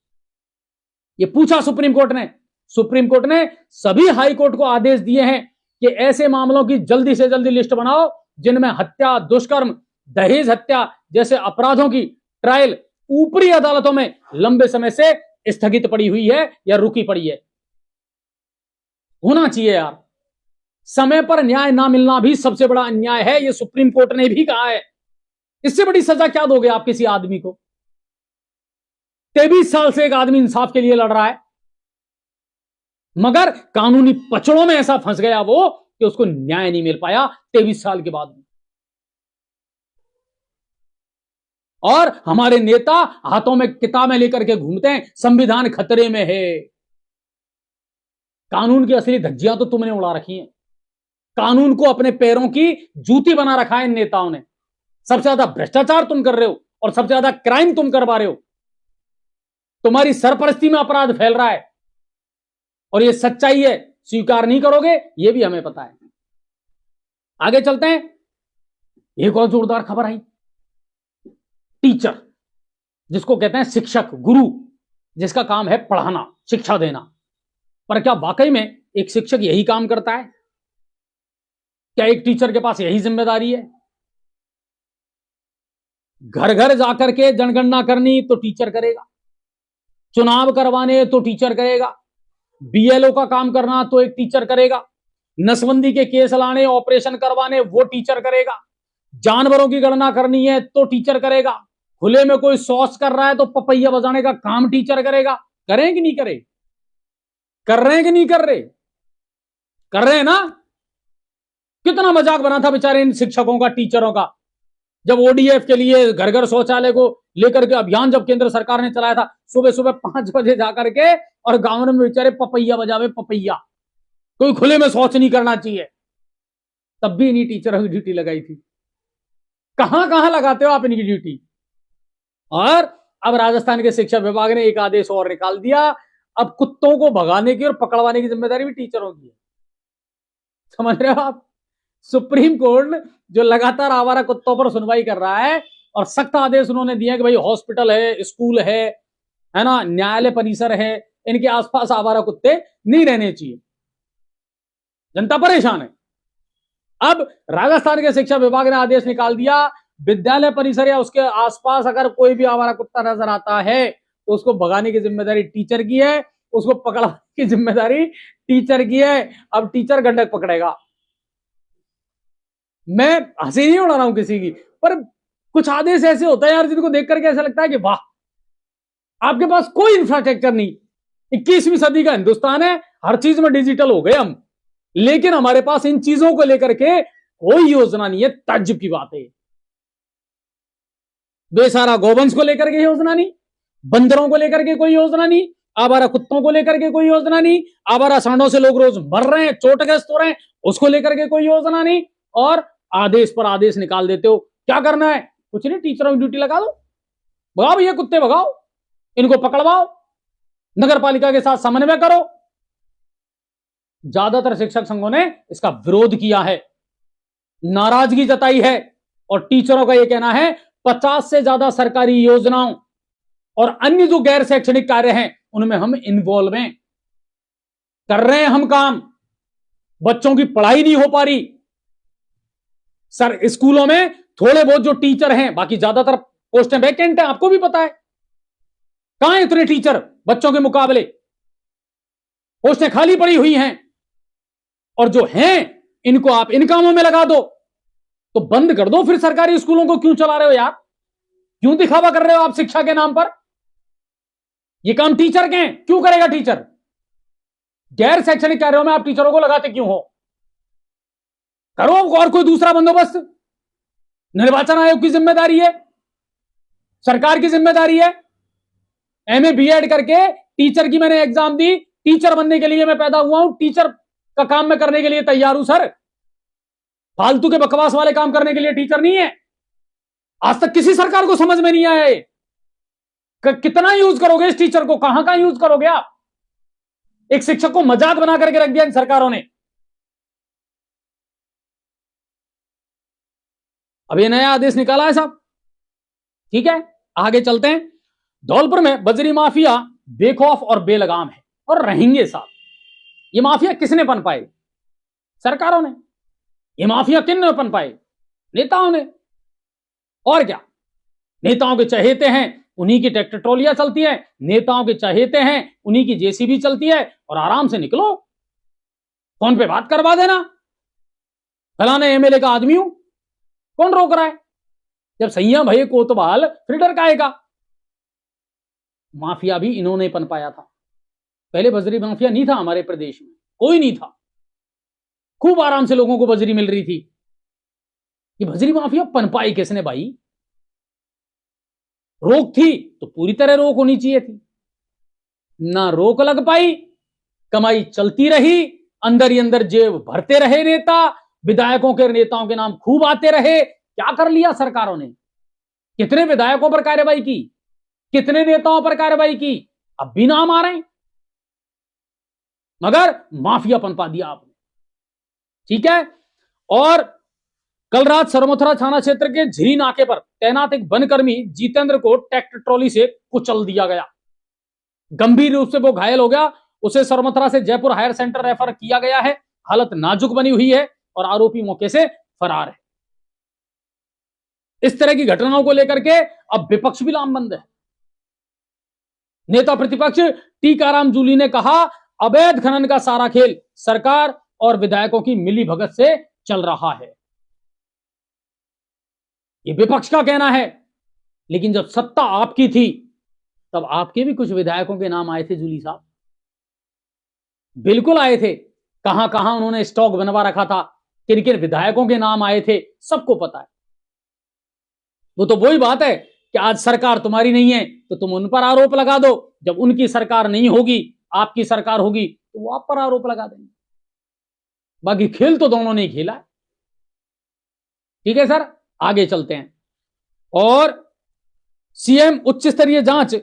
ये पूछा सुप्रीम कोर्ट ने। सुप्रीम कोर्ट ने सभी हाई कोर्ट को आदेश दिए हैं कि ऐसे मामलों की जल्दी से जल्दी लिस्ट बनाओ जिनमें हत्या, दुष्कर्म, दहेज हत्या जैसे अपराधों की ट्रायल ऊपरी अदालतों में लंबे समय से स्थगित पड़ी हुई है या रुकी पड़ी है। होना चाहिए यार। समय पर न्याय ना मिलना भी सबसे बड़ा अन्याय है, यह सुप्रीम कोर्ट ने भी कहा है। इससे बड़ी सजा क्या दोगे आप किसी आदमी को? 23 साल से एक आदमी इंसाफ के लिए लड़ रहा है, मगर कानूनी पचड़ों में ऐसा फंस गया वो कि उसको न्याय नहीं मिल पाया 23 साल के बाद। और हमारे नेता हाथों में किताबें लेकर के घूमते हैं, संविधान खतरे में है। कानून की असली धज्जियां तो तुमने उड़ा रखी हैं। कानून को अपने पैरों की जूती बना रखा है इन नेताओं ने। सबसे ज्यादा भ्रष्टाचार तुम कर रहे हो और सबसे ज्यादा क्राइम तुम करवा रहे हो। तुम्हारी सरपरस्ती में अपराध फैल रहा है और ये सच्चाई है, स्वीकार नहीं करोगे, ये भी हमें पता है। आगे चलते हैं। एक और जोरदार खबर आई। टीचर, जिसको कहते हैं शिक्षक, गुरु, जिसका काम है पढ़ाना, शिक्षा देना, पर क्या वाकई में एक शिक्षक यही काम करता है? क्या एक टीचर के पास यही जिम्मेदारी है? घर घर जाकर के जनगणना करनी तो टीचर करेगा, चुनाव करवाने तो टीचर करेगा, बीएलओ का काम करना तो एक टीचर करेगा, नसबंदी के केस लाने, ऑपरेशन करवाने वो टीचर करेगा, जानवरों की गणना करनी है तो टीचर करेगा, खुले में कोई शौच कर रहा है तो पपैया बजाने का काम टीचर करेगा। करें कि नहीं करे? कर रहे हैं कि नहीं कर रहे? कर रहे हैं ना। कितना मजाक बना था बेचारे इन शिक्षकों का, टीचरों का, जब ओडीएफ के लिए घर घर शौचालय को लेकर के अभियान जब केंद्र सरकार ने चलाया था, सुबह सुबह 5 बजे जाकर के और गांव में बेचारे पपैया बजावे, पपैया, कोई खुले में शौच नहीं करना चाहिए। तब भी इन्हीं टीचरों की ड्यूटी लगाई थी। कहां कहां लगाते हो आप इनकी ड्यूटी? और अब राजस्थान के शिक्षा विभाग ने एक आदेश और निकाल दिया, अब कुत्तों को भगाने की और पकड़वाने की जिम्मेदारी भी टीचरों की है। समझ रहे हो आप? सुप्रीम कोर्ट जो लगातार आवारा कुत्तों पर सुनवाई कर रहा है और सख्त आदेश उन्होंने दिया कि भाई हॉस्पिटल है, स्कूल है ना, न्यायालय परिसर है, इनके आसपास आवारा कुत्ते नहीं रहने चाहिए। जनता परेशान है। अब राजस्थान के शिक्षा विभाग ने आदेश निकाल दिया, विद्यालय परिसर या उसके आसपास अगर कोई भी आवारा कुत्ता नजर आता है तो उसको भगाने की जिम्मेदारी टीचर की है, उसको पकड़वाने की जिम्मेदारी टीचर की है। अब टीचर गंडक पकड़ेगा। मैं हंसी नहीं उड़ा रहा हूं किसी की, पर कुछ आदेश ऐसे होता है यार जिनको देख करके ऐसा लगता है कि वाह, आपके पास कोई इंफ्रास्ट्रक्चर नहीं। 21वीं सदी का हिंदुस्तान है, हर चीज में डिजिटल हो गए हम, लेकिन हमारे पास इन चीजों को लेकर के कोई योजना नहीं है। ताज्जुब की बात है। बेसारा गौवंश को लेकर के योजना नहीं, बंदरों को लेकर के कोई योजना नहीं, आवारा कुत्तों को लेकर के कोई योजना नहीं, आवारा सांडों से लोग रोज मर रहे हैं, चोटग्रस्त हो रहे हैं, उसको लेकर के कोई योजना नहीं, और आदेश पर आदेश निकाल देते हो। क्या करना है? कुछ नहीं, टीचरों की ड्यूटी लगा दो, भगाओ भैया कुत्ते भगाओ, इनको पकड़वाओ, नगर पालिका के साथ समन्वय करो। ज्यादातर शिक्षक संघों ने इसका विरोध किया है, नाराजगी जताई है, और टीचरों का यह कहना है 50 से ज्यादा सरकारी योजनाओं और अन्य जो गैर शैक्षणिक कार्य हैं उनमें हम इन्वॉल्व हैं, कर रहे हैं हम काम, बच्चों की पढ़ाई नहीं हो पा रही। सर स्कूलों में थोड़े बहुत जो टीचर हैं, बाकी ज्यादातर पोस्टें वैकेंट हैं, आपको भी पता है। कहां हैं इतने टीचर बच्चों के मुकाबले? पोस्टें खाली पड़ी हुई हैं, और जो हैं इनको आप इन कामों में लगा दो, तो बंद कर दो फिर सरकारी स्कूलों को। क्यों चला रहे हो यार? क्यों दिखावा कर रहे हो आप शिक्षा के नाम पर? ये काम टीचर के हैं, क्यों करेगा टीचर? गैर शैक्षणिक कार्यों में आप टीचरों को लगाते क्यों हो? करो और कोई दूसरा बंदोबस्त। निर्वाचन आयोग की जिम्मेदारी है, सरकार की जिम्मेदारी है। एमए बीएड करके टीचर की मैंने एग्जाम दी, टीचर बनने के लिए मैं पैदा हुआ हूं, टीचर का काम मैं करने के लिए तैयार हूं। सर फालतू के बकवास वाले काम करने के लिए टीचर नहीं है। आज तक किसी सरकार को समझ में नहीं आया है। कितना यूज करोगे इस टीचर को? कहां कहां यूज करोगे आप? एक शिक्षक को मजाक बना करके रख दिया इन सरकारों ने। अब ये नया आदेश निकाला है साहब, ठीक है, आगे चलते हैं। धौलपुर में बजरी माफिया बेखौफ और बेलगाम है, और रहेंगे साहब। ये माफिया किसने पनपाए? सरकारों ने। ये माफिया किन ने पनपाए? नेताओं ने। और क्या? नेताओं के चहेते हैं उन्हीं की ट्रैक्टर ट्रॉलियां चलती है, नेताओं के चहेते हैं उन्हीं की जेसीबी चलती है, और आराम से निकलो, फोन पे बात करवा देना, फलाने एमएलए का आदमी हूं, कौन रोक रहा है? जब सैया भये कोतवाल, फिर डर काएगा? माफिया भी इन्होंने पनपाया था। पहले बजरी माफिया नहीं था हमारे प्रदेश में, कोई नहीं था, खूब आराम से लोगों को बजरी मिल रही थी। ये बजरी माफिया पनपाई किसने भाई? रोक थी तो पूरी तरह रोक होनी चाहिए थी, ना रोक लग पाई, कमाई चलती रही, अंदर ही अंदर जेब भरते रहे नेता, विधायकों के नेताओं के नाम खूब आते रहे। क्या कर लिया सरकारों ने? कितने विधायकों पर कार्रवाई की, कितने नेताओं पर कार्रवाई की, अब भी नाम आ रहे हैं, मगर माफिया पनपा दिया आपने, ठीक है। और कल रात सरमथुरा थाना क्षेत्र के झिरी नाके पर तैनात एक वनकर्मी जितेंद्र को ट्रैक्टर ट्रॉली से कुचल दिया गया, गंभीर रूप से वो घायल हो गया। उसे सरमथुरा से जयपुर हायर सेंटर रेफर किया गया है, हालत नाजुक बनी हुई है, और आरोपी मौके से फरार है। इस तरह की घटनाओं को लेकर के अब विपक्ष भी लामबंद है। नेता प्रतिपक्ष टीकाराम जूली ने कहा, अवैध खनन का सारा खेल सरकार और विधायकों की मिलीभगत से चल रहा है। यह विपक्ष का कहना है, लेकिन जब सत्ता आपकी थी तब आपके भी कुछ विधायकों के नाम आए थे जूली साहब, बिल्कुल आए थे। कहां कहां उन्होंने स्टॉक बनवा रखा था, किन किन विधायकों के नाम आए थे, सबको पता है। वो तो वही बात है कि आज सरकार तुम्हारी नहीं है तो तुम उन पर आरोप लगा दो, जब उनकी सरकार नहीं होगी, आपकी सरकार होगी, तो वो आप पर आरोप लगा देंगे। बाकी खेल तो दोनों ने खेला है, ठीक है सर। आगे चलते हैं। और सीएम उच्च स्तरीय जांच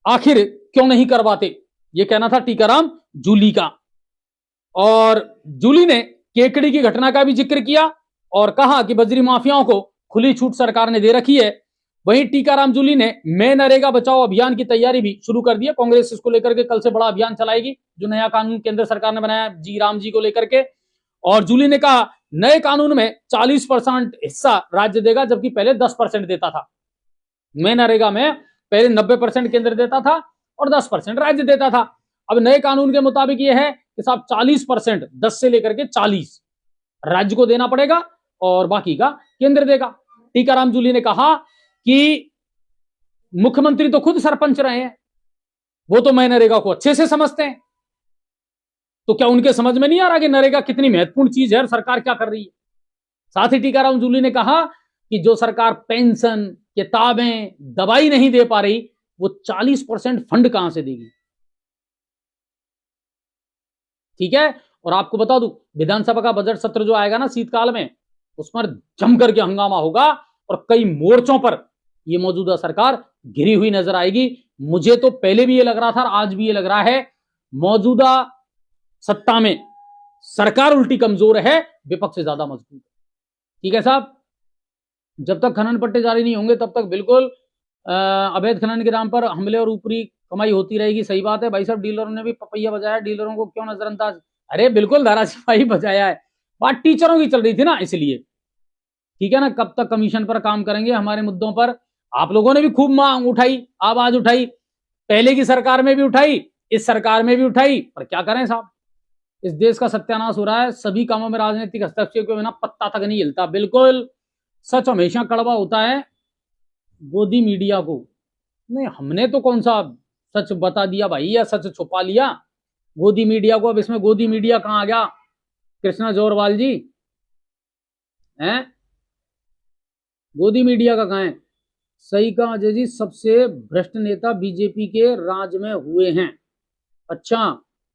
आखिर क्यों नहीं करवाते, यह कहना था टीकाराम जूली का। और जूली ने केकड़ी की घटना का भी जिक्र किया और कहा कि बजरी माफियाओं को खुली छूट सरकार ने दे रखी है। वहीं टीकाराम जूली ने मैं नरेगा बचाओ अभियान की तैयारी भी शुरू कर दी है। कांग्रेस इसको लेकर के कल से बड़ा अभियान चलाएगी, जो नया कानून केंद्र सरकार ने बनाया जी राम जी को लेकर के। और जूली ने कहा, नए कानून में 40% हिस्सा राज्य देगा, जबकि पहले 10% देता था। मैं नरेगा में पहले 90% केंद्र देता था और 10% राज्य देता था। अब नए कानून के मुताबिक यह है कि साहब 40%, 10 से लेकर के 40 राज्य को देना पड़ेगा और बाकी का केंद्र देगा। टीकाराम जूली ने कहा कि मुख्यमंत्री तो खुद सरपंच रहे हैं, वो तो मैं नरेगा को अच्छे से समझते हैं, तो क्या उनके समझ में नहीं आ रहा कि नरेगा कितनी महत्वपूर्ण चीज है और सरकार क्या कर रही है। साथ ही टीकाराम जूली ने कहा कि जो सरकार पेंशन, किताबें, दवाई नहीं दे पा रही, वो 40% फंड कहां से देगी। ठीक है। और आपको बता दूं, विधानसभा का बजट सत्र जो आएगा ना शीतकाल में, उस पर जम करके हंगामा होगा और कई मोर्चों पर ये मौजूदा सरकार घिरी हुई नजर आएगी। मुझे तो पहले भी ये लग रहा था, आज भी ये लग रहा है, मौजूदा सत्ता में सरकार उल्टी कमजोर है, विपक्ष से ज्यादा मजबूत है। ठीक है साहब, जब तक खनन पट्टे जारी नहीं होंगे तब तक बिल्कुल अवैध खनन के नाम पर हमले और ऊपरी कमाई होती रहेगी। सही बात है भाई साहब, डीलरों ने भी पपैया बजाया, डीलरों को क्यों नजरअंदाज? अरे बिल्कुल धाराशिवाही बजाया है, बात टीचरों की चल रही थी ना, इसलिए। ठीक है ना, कब तक कमीशन पर काम करेंगे हमारे मुद्दों पर? आप लोगों ने भी खूब मांग उठाई, आवाज उठाई, पहले की सरकार में भी उठाई, इस सरकार में भी उठाई, पर क्या करें साहब, इस देश का सत्यानाश हो रहा है। सभी कामों में राजनीतिक हस्तक्षेप के बिना पत्ता तक नहीं हिलता। बिल्कुल, सच हमेशा कड़वा होता है। गोदी मीडिया को नहीं, हमने तो कौन सा सच बता दिया भाई या सच छुपा लिया गोदी मीडिया को? अब इसमें गोदी मीडिया कहां आ गया? कृष्णा जोरवाल जी हैं, गोदी मीडिया का कहां है? सही कहा अजय जी, सबसे भ्रष्ट नेता बीजेपी के राज में हुए हैं। अच्छा,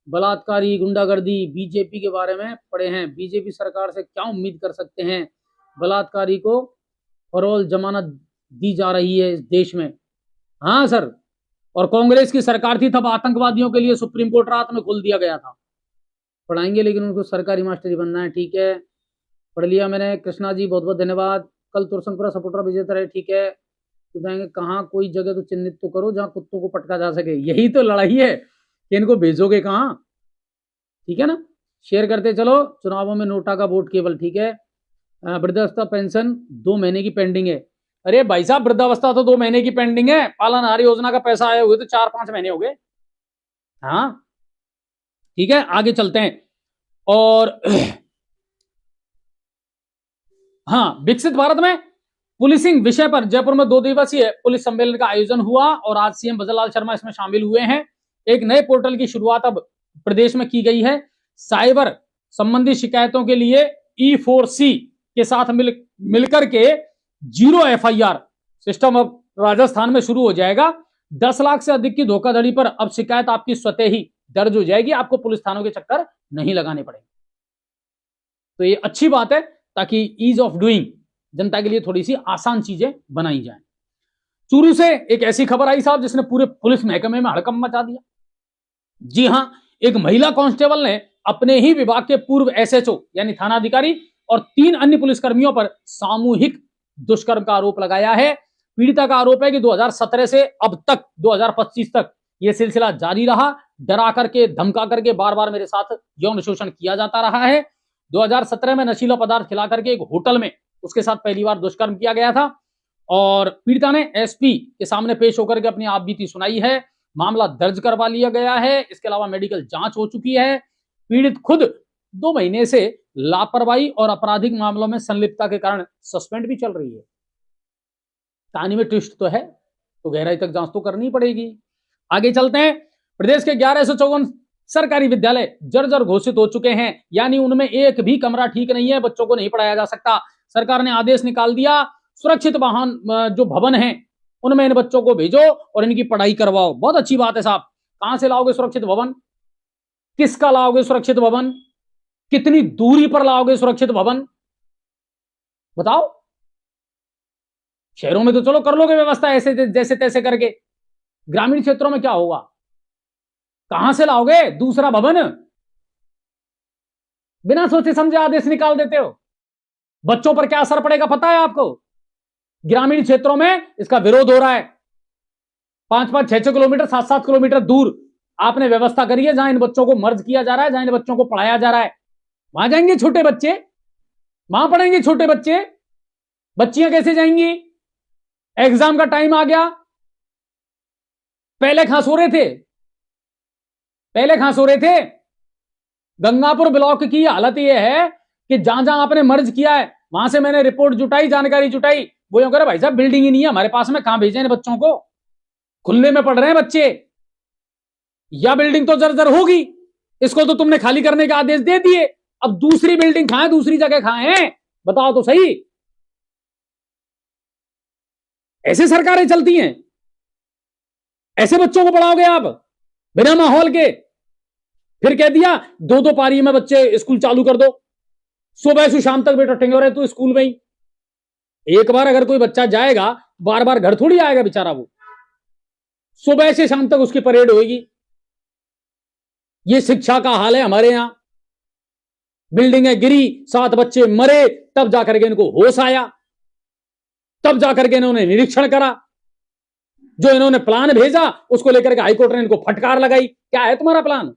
बलात्कारी, गुंडागर्दी, बीजेपी के बारे में पढ़े हैं। बीजेपी सरकार से क्या उम्मीद कर सकते हैं? बलात्कारी को फरोल जमानत दी जा रही है इस देश में। हाँ सर, और कांग्रेस की सरकार थी तब आतंकवादियों के लिए सुप्रीम कोर्ट रात में खोल दिया गया था। पढ़ाएंगे, लेकिन उनको सरकारी मास्टरी बनना है। ठीक है, पढ़ लिया मैंने। कृष्णा जी बहुत बहुत धन्यवाद। कल तुरसंगपुरा सपोर्टर विजेता रहे। ठीक है, तो जाएंगे कहाँ? कोई जगह तो चिन्हित तो करो जहां कुत्तों को पटका जा सके। यही तो लड़ाई है कि इनको भेजोगे कहाँ? ठीक है ना, शेयर करते चलो। चुनावों में नोटा का वोट केवल। ठीक है, वृद्धावस्था पेंशन 2 महीने की पेंडिंग है। अरे भाई साहब, वृद्धावस्था तो 2 महीने की पेंडिंग है, पालनहार योजना का पैसा आए हुए तो 4-5 महीने हो गए। हाँ ठीक है, आगे चलते हैं। और हाँ, विकसित भारत में पुलिसिंग विषय पर जयपुर में 2 दिवसीय पुलिस सम्मेलन का आयोजन हुआ और आज सीएम भजनलाल शर्मा इसमें शामिल हुए हैं। एक नए पोर्टल की शुरुआत अब प्रदेश में की गई है। साइबर संबंधी शिकायतों के लिए E4C के साथ मिलकर के 0 FIR सिस्टम अब राजस्थान में शुरू हो जाएगा। 10 लाख से अधिक की धोखाधड़ी पर अब शिकायत आपकी स्वतः ही दर्ज हो जाएगी, आपको पुलिस थानों के चक्कर नहीं लगाने पड़ेंगे। तो ये अच्छी बात है, ताकि ईज ऑफ डूइंग जनता के लिए थोड़ी सी आसान चीजें बनाई जाए। चूरू से एक ऐसी खबर आई साहब जिसने पूरे पुलिस महकमे में हड़कंप मचा दिया। जी हां, एक महिला कांस्टेबल ने अपने ही विभाग के पूर्व SHO यानी थानाधिकारी और 3 अन्य पुलिसकर्मियों पर सामूहिक दुष्कर्म का आरोप लगाया है। पीड़िता का आरोप है कि 2017 से अब तक 2025 तक यह सिलसिला जारी रहा। डरा करके, धमका करके बार बार मेरे साथ यौन शोषण किया जाता रहा है। 2017 में नशीला पदार्थ खिला करके एक होटल में उसके साथ पहली बार दुष्कर्म किया गया था और पीड़िता ने SP के सामने पेश होकर के अपनी आप बीती सुनाई है। मामला दर्ज करवा लिया गया है। इसके अलावा मेडिकल जांच हो चुकी है। पीड़ित खुद 2 महीने से लापरवाही और आपराधिक मामलों में संलिप्तता के कारण सस्पेंड भी चल रही है। कहानी में ट्विस्ट तो है, तो गहराई तक जांच तो करनी पड़ेगी। आगे चलते हैं। प्रदेश के 1154 सरकारी विद्यालय जर्जर घोषित हो चुके हैं, यानी उनमें एक भी कमरा ठीक नहीं है, बच्चों को नहीं पढ़ाया जा सकता। सरकार ने आदेश निकाल दिया, सुरक्षित वाहन जो भवन है उनमें इन बच्चों को भेजो और इनकी पढ़ाई करवाओ। बहुत अच्छी बात है साहब। कहां से लाओगे सुरक्षित भवन? किसका लाओगे सुरक्षित भवन? कितनी दूरी पर लाओगे सुरक्षित भवन? बताओ। शहरों में तो चलो कर लोगे व्यवस्था ऐसे जैसे तैसे करके, ग्रामीण क्षेत्रों में क्या होगा? कहां से लाओगे दूसरा भवन? बिना सोचे समझे आदेश निकाल देते हो। बच्चों पर क्या असर पड़ेगा पता है आपको? ग्रामीण क्षेत्रों में इसका विरोध हो रहा है। 5-5, 6-6 किलोमीटर, 7-7 किलोमीटर दूर आपने व्यवस्था करी है जहां इन बच्चों को मर्ज किया जा रहा है, जहां इन बच्चों को पढ़ाया जा रहा है। वहां जाएंगे छोटे बच्चे, वहां पढ़ेंगे छोटे बच्चे, बच्चियां कैसे जाएंगी? एग्जाम का टाइम आ गया, पहले कहां सो रहे थे? पहले कहां सो रहे थे? गंगापुर ब्लॉक की हालत यह है कि जहां जहां आपने मर्ज किया है वहां से मैंने रिपोर्ट जुटाई, जानकारी जुटाई, वो यूं कह रहे भाई साहब बिल्डिंग ही नहीं है हमारे पास में, कहां भेजे बच्चों को? खुले में पढ़ रहे हैं बच्चे, या बिल्डिंग तो जर्जर होगी, इसको तो तुमने खाली करने के आदेश दे दिए, अब दूसरी बिल्डिंग कहां है, दूसरी जगह कहां है? बताओ तो सही। ऐसे सरकारें चलती हैं? ऐसे बच्चों को पढ़ाओगे आप बिना माहौल के? फिर कह दिया 2-2 पारी में बच्चे स्कूल चालू कर दो, सुबह से शाम तक बेटा टेंगे रहे तो स्कूल में ही। एक बार अगर कोई बच्चा जाएगा, बार बार घर थोड़ी आएगा बेचारा, वो सुबह से शाम तक उसकी परेड होगी। ये शिक्षा का हाल है हमारे यहां। बिल्डिंगें गिरी, 7 बच्चे मरे, तब जाकर के इनको होश आया, तब जाकर के इन्होंने निरीक्षण करा। जो इन्होंने प्लान भेजा उसको लेकर के हाईकोर्ट ने इनको फटकार लगाई। क्या है तुम्हारा प्लान?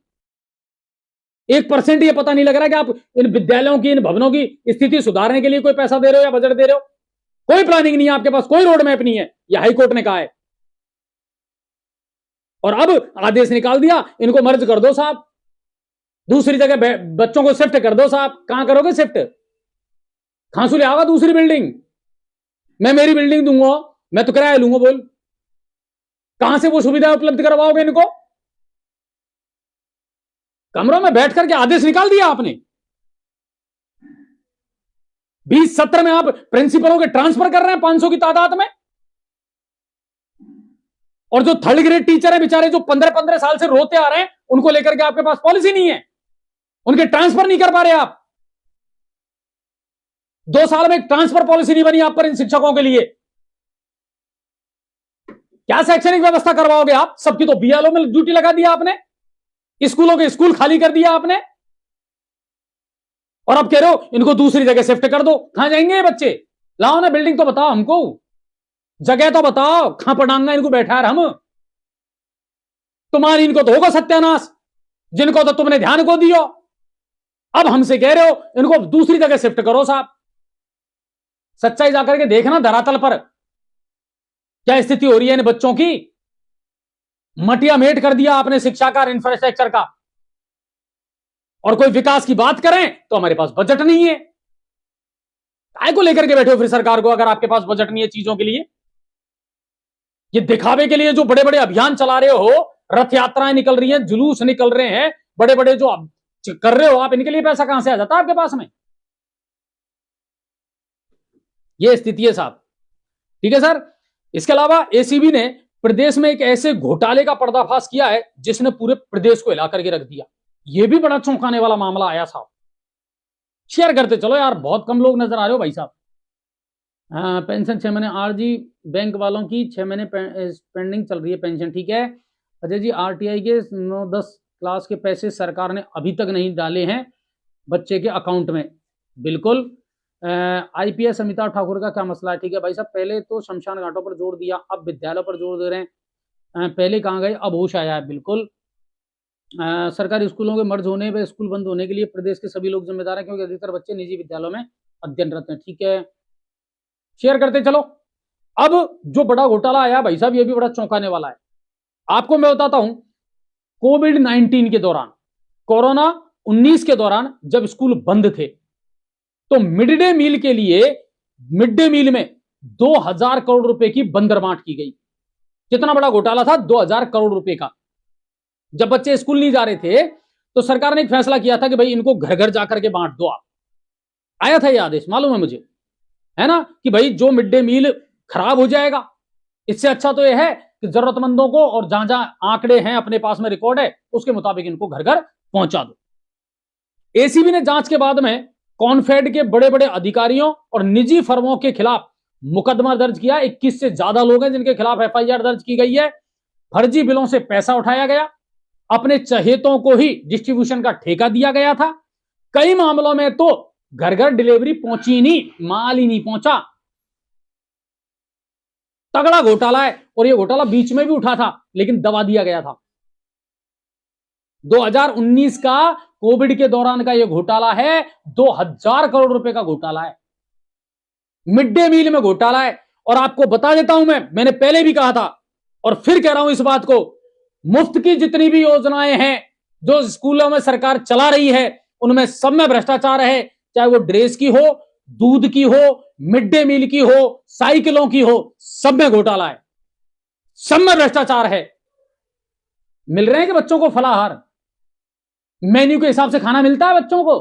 1% ये पता नहीं लग रहा कि आप इन विद्यालयों की, इन भवनों की स्थिति सुधारने के लिए कोई पैसा दे रहे हो या बजट दे रहे हो। कोई प्लानिंग नहीं है आपके पास, कोई रोड मैप नहीं है। यह हाईकोर्ट ने कहा है। और अब आदेश निकाल दिया, इनको मर्ज कर दो साहब, दूसरी जगह बच्चों को शिफ्ट कर दो साहब। कहां करोगे शिफ्ट? खांसू ले आओगा दूसरी बिल्डिंग, मैं मेरी बिल्डिंग दूंगा, मैं तो किराया लूंगा। बोल कहां से वो सुविधा उपलब्ध करवाओगे इनको? कमरों में बैठ करके आदेश निकाल दिया आपने। 20 सत्र में आप प्रिंसिपलों के ट्रांसफर कर रहे हैं 500 की तादाद में। और जो 3rd ग्रेड टीचर है बेचारे, जो 15-15 साल से रोते आ रहे हैं, उनको लेकर के आपके पास पॉलिसी नहीं है, उनके ट्रांसफर नहीं कर पा रहे आप। 2 साल में एक ट्रांसफर पॉलिसी नहीं बनी आप पर इन शिक्षकों के लिए। क्या शैक्षणिक व्यवस्था करवाओगे आप? सबकी तो बीएलओ में ड्यूटी लगा दिया आपने, स्कूलों के स्कूल खाली कर दिया आपने, और अब कह रहे हो इनको दूसरी जगह शिफ्ट कर दो। कहां जाएंगे ये बच्चे? लाओ ना बिल्डिंग तो बताओ हमको, जगह तो बताओ, कहां पढ़ाऊंगा इनको बैठा है हम। तुम्हारी इनको तो होगा सत्यानाश, जिनको तो तुमने ध्यान को दियो। अब हमसे कह रहे हो इनको दूसरी जगह शिफ्ट करो साहब। सच्चाई जाकर के देखना धरातल पर क्या स्थिति हो रही है इन बच्चों की। मटिया मेट कर दिया आपने शिक्षा का, इंफ्रास्ट्रक्चर का। और कोई विकास की बात करें तो हमारे पास बजट नहीं है। काय को लेकर के बैठे हो फिर सरकार को, अगर आपके पास बजट नहीं है चीजों के लिए? ये दिखावे के लिए जो बड़े बड़े अभियान चला रहे हो, रथ यात्राएं निकल रही हैं, जुलूस निकल रहे हैं, बड़े बड़े जो कर रहे हो आप, इनके लिए पैसा कहां से आ जाता है आपके पास में? ये स्थिति है साहब। ठीक है सर। इसके अलावा एसीबी ने प्रदेश में एक ऐसे घोटाले का पर्दाफाश किया है जिसने पूरे प्रदेश को हिला करके रख दिया। यह भी बड़ा चौंकाने वाला मामला आया साहब। शेयर करते चलो यार, बहुत कम लोग नजर आ रहे हो भाई साहब। पेंशन 6 महीने आरजी बैंक वालों की 6 महीने पेंडिंग चल रही है पेंशन। ठीक है अजय जी, आरटीआई के 9-10 क्लास के पैसे सरकार ने अभी तक नहीं डाले हैं बच्चे के अकाउंट में। बिल्कुल। आईपीएस अमिताभ ठाकुर का क्या मसला है? ठीक है भाई साहब, पहले तो शमशान घाटों पर जोर दिया, अब विद्यालयों पर जोर दे रहे हैं। पहले कहाँ गए, अब होश आया है। बिल्कुल। सरकारी स्कूलों के मर्ज होने व स्कूल बंद होने के लिए प्रदेश के सभी लोग जिम्मेदार हैं, क्योंकि अधिकतर बच्चे निजी विद्यालयों में अध्ययनरत हैं। ठीक है, शेयर करते चलो। अब जो बड़ा घोटाला आया भाई साहब, ये भी बड़ा चौंकाने वाला है। आपको मैं बताता हूं, कोविड-19 के दौरान, कोरोना 19 के दौरान जब स्कूल बंद थे, तो मिड डे मील के लिए मिड डे मील में 2000 करोड़ रुपए की बंदरबांट की गई। कितना बड़ा घोटाला था, 2000 करोड़ रुपए का। जब बच्चे स्कूल नहीं जा रहे थे तो सरकार ने एक फैसला किया था कि भाई इनको घर घर जाकर के बांट दो। आप आया था यह आदेश, मालूम है मुझे, है ना, कि भाई जो मिड डे मील खराब हो जाएगा, इससे अच्छा तो यह है कि जरूरतमंदों को, और जहां जहां आंकड़े हैं अपने पास में रिकॉर्ड है, उसके मुताबिक इनको घर घर पहुंचा दो। एसीबी ने जांच के बाद में कॉनफेड के बड़े बड़े अधिकारियों और निजी फर्मों के खिलाफ मुकदमा दर्ज किया। 21 से ज्यादा लोग हैं जिनके खिलाफ एफआईआर दर्ज की गई है। फर्जी बिलों से पैसा उठाया गया, अपने चहेतों को ही डिस्ट्रीब्यूशन का ठेका दिया गया था। कई मामलों में तो घर घर डिलीवरी पहुंची नहीं, माल ही नहीं पहुंचा। तगड़ा घोटाला है, और यह घोटाला बीच में भी उठा था लेकिन दबा दिया गया था। 2019 का कोविड के दौरान का यह घोटाला है, 2000 करोड़ रुपए का घोटाला है, मिड डे मील में घोटाला है। और आपको बता देता हूं, मैंने पहले भी कहा था और फिर कह रहा हूं इस बात को, मुफ्त की जितनी भी योजनाएं हैं जो स्कूलों में सरकार चला रही है, उनमें सब में भ्रष्टाचार है। चाहे वो ड्रेस की हो, दूध की हो, मिड डे मील की हो, साइकिलों की हो, सब में घोटाला है, सब में भ्रष्टाचार है। मिल रहे हैं कि बच्चों को फलाहार मेन्यू के हिसाब से खाना मिलता है बच्चों को?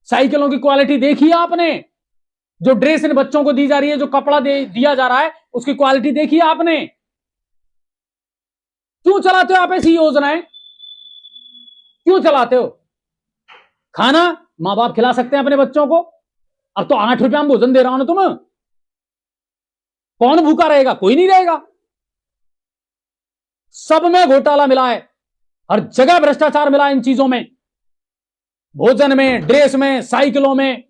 साइकिलों की क्वालिटी देखी है आपने? जो ड्रेस इन बच्चों को दी जा रही है, जो कपड़ा दिया जा रहा है, उसकी क्वालिटी देखी है आपने? क्यों चलाते हो आप ऐसी योजनाएं? क्यों चलाते हो? खाना मां बाप खिला सकते हैं अपने बच्चों को। अब तो 8 रुपया में भोजन दे रहा हूं ना तुम्हें, कौन भूखा रहेगा? कोई नहीं रहेगा। सब में घोटाला मिला है, हर जगह भ्रष्टाचार मिला है इन चीजों में, भोजन में, ड्रेस में, साइकिलों में।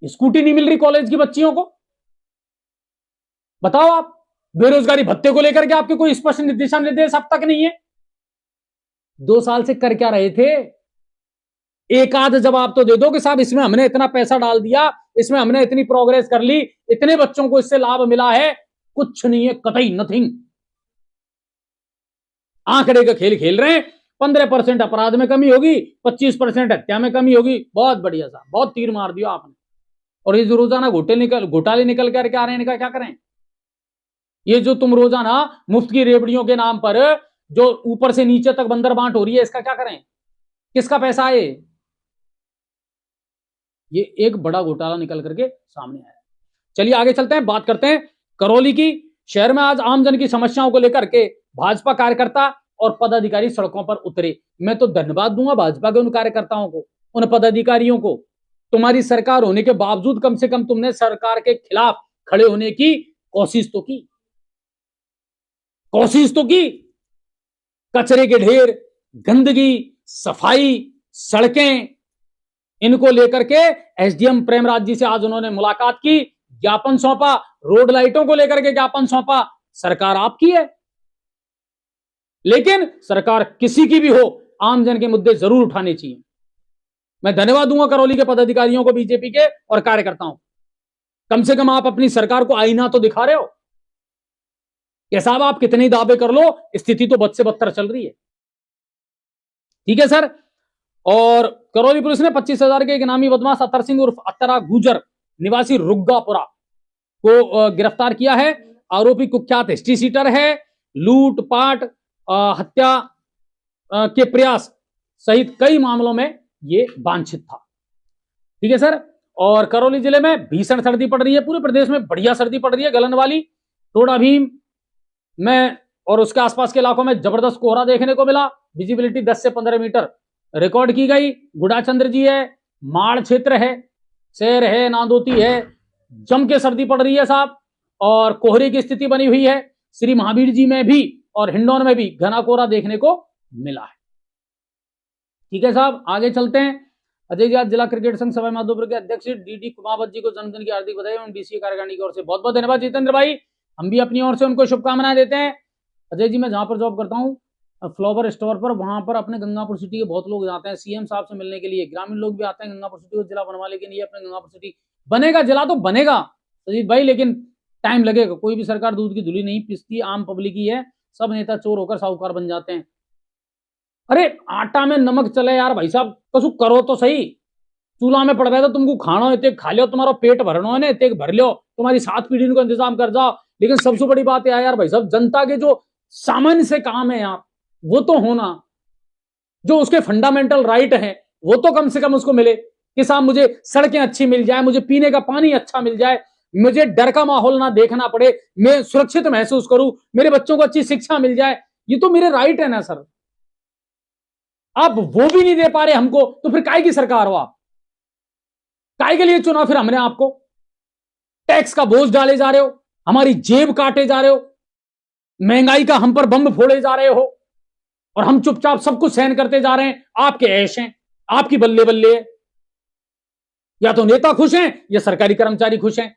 स्कूटी नहीं मिल रही कॉलेज की बच्चियों को। बताओ आप, बेरोजगारी भत्ते को लेकर के आपके कोई स्पष्ट दिशा निर्देश अब तक नहीं है। 2 साल से कर क्या रहे थे? एक आध जवाब तो दे दो कि साहब इसमें हमने इतना पैसा डाल दिया, इसमें हमने इतनी प्रोग्रेस कर ली, इतने बच्चों को इससे लाभ मिला है। कुछ नहीं है, कतई नथिंग। आंकड़े का खेल खेल रहे हैं। 15% अपराध में कमी होगी, 25% हत्या में कमी होगी। बहुत बढ़िया साहब, बहुत तीर मार दिया आपने। और ये जो रोजाना घोटाले निकल करके आ रहे हैं, इनका क्या करें? ये जो तुम रोजाना मुफ्त की रेवड़ियों के नाम पर जो ऊपर से नीचे तक बंदर बांट हो रही है, इसका क्या करें? किसका पैसा है ये? एक बड़ा घोटाला निकल करके सामने आया। चलिए आगे चलते हैं, बात करते हैं करौली की। शहर में आज आमजन की समस्याओं को लेकर के भाजपा कार्यकर्ता और पदाधिकारी सड़कों पर उतरे। मैं तो धन्यवाद दूंगा भाजपा के उन कार्यकर्ताओं को, उन पदाधिकारियों को। तुम्हारी सरकार होने के बावजूद कम से कम तुमने सरकार के खिलाफ खड़े होने की कोशिश तो की, कचरे के ढेर, गंदगी, सफाई, सड़कें, इनको लेकर के एसडीएम प्रेमराज जी से आज उन्होंने मुलाकात की, ज्ञापन सौंपा। रोड लाइटों को लेकर के ज्ञापन सौंपा। सरकार आपकी है, लेकिन सरकार किसी की भी हो, आमजन के मुद्दे जरूर उठाने चाहिए। मैं धन्यवाद दूंगा करौली के पदाधिकारियों को, बीजेपी के और कार्यकर्ताओं। कम से कम आप अपनी सरकार को आईना तो दिखा रहे हो कि साहब आप कितने दावे कर लो, स्थिति तो बद से बदतर चल रही है। ठीक है सर। और करौली पुलिस ने 25,000 के एक इनामी बदमाश अतर सिंह उर्फ अतरा गुजर निवासी रुग्गापुरा को गिरफ्तार किया है। आरोपी कुख्यात हिस्ट्री सीटर है, लूटपाट, हत्या के प्रयास सहित कई मामलों में ये वांछित था। ठीक है सर। और करौली जिले में भीषण सर्दी पड़ रही है, पूरे प्रदेश में बढ़िया सर्दी पड़ रही है, गलन वाली। टोडा भीम में और उसके आसपास के इलाकों में जबरदस्त कोहरा देखने को मिला। विजिबिलिटी 10 से 15 मीटर रिकॉर्ड की गई। गुड़ाचंद्र जी है, माड़ क्षेत्र है, शहर है, नांदोती है, जम के सर्दी पड़ रही है साहब। और कोहरे की स्थिति बनी हुई है। श्री महावीर जी में भी और हिंडौन में भी घना कोहरा देखने को मिला है। ठीक है साहब, आगे चलते हैं। अजय जी आज जिला क्रिकेट संघ सवाई माधोपुर के अध्यक्ष डी कुमावत जी को जन्मदिन की हार्दिक बधाई और डीसी कार्यकारिणी की ओर से बहुत बहुत धन्यवाद। जितेंद्र भाई, हम भी अपनी ओर से उनको शुभकामनाएं देते हैं। अजय जी, मैं जहां पर जॉब करता हूँ फ्लावर स्टोर पर, वहां पर अपने गंगापुर सिटी के बहुत लोग जाते हैं सीएम साहब से मिलने के लिए। ग्रामीण लोग भी आते हैं गंगापुर सिटी को जिला बनवाने के लिए। अपने गंगापुर सिटी बनेगा, जिला तो बनेगा सजीत भाई, लेकिन टाइम लगेगा। कोई भी सरकार दूध की धुली नहीं पिसती, आम पब्लिक ही है। सब नेता चोर होकर साहूकार बन जाते हैं। अरे आटा में नमक चले यार भाई साहब, कसु करो तो सही। चूल्हा में पड़ गया तो तुमको खाना इतने खा लो, तुम्हारा पेट भरना है, इतने भर लो, तुम्हारी 7 पीढ़ी को इंतजाम कर जाओ। लेकिन सबसे बड़ी बात है यार भाई साहब, जनता के जो सामान्य से काम है यार, वो तो होना, जो उसके फंडामेंटल राइट है वो तो कम से कम उसको मिले कि साहब मुझे सड़कें अच्छी मिल जाए, मुझे पीने का पानी अच्छा मिल जाए, मुझे डर का माहौल ना देखना पड़े, मैं सुरक्षित महसूस करूं, मेरे बच्चों को अच्छी शिक्षा मिल जाए। ये तो मेरे राइट है ना सर। आप वो भी नहीं दे पा रहे हमको, तो फिर काय की सरकार हो आप? काय के लिए चुना फिर हमने आपको? टैक्स का बोझ डाले जा रहे हो, हमारी जेब काटे जा रहे हो, महंगाई का हम पर बम फोड़े जा रहे हो, और हम चुपचाप सब कुछ सहन करते जा रहे हैं। आपके ऐश हैं, आपकी बल्ले बल्ले है। या तो नेता खुश हैं या सरकारी कर्मचारी खुश हैं।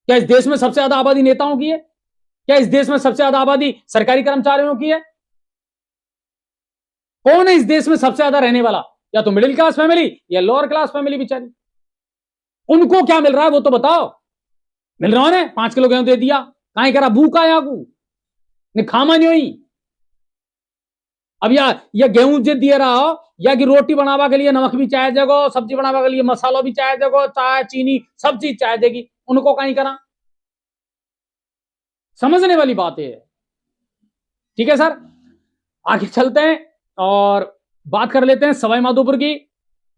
क्या इस देश में सबसे ज्यादा आबादी नेताओं की है? क्या इस देश में सबसे ज्यादा आबादी सरकारी कर्मचारियों की है? कौन है इस देश में सबसे ज्यादा रहने वाला? या तो मिडिल क्लास फैमिली या लोअर क्लास फैमिली बेचारी। उनको क्या मिल रहा है वो तो बताओ। मिल रहा है 5 किलो गेहूं दे दिया, काहे करा भूखा यागू ने खामा नहीं हुई। अब या गेहूं जे दिए रहा हो, या कि रोटी बनावा के लिए नमक भी चाहे जगो, सब्जी बनावा के लिए मसाला भी चाहे जगो, चाय चीनी सब चीज चाहे देगी, उनको कहीं करा। समझने वाली बात है। ठीक है सर, आगे चलते हैं और बात कर लेते हैं सवाई माधोपुर की।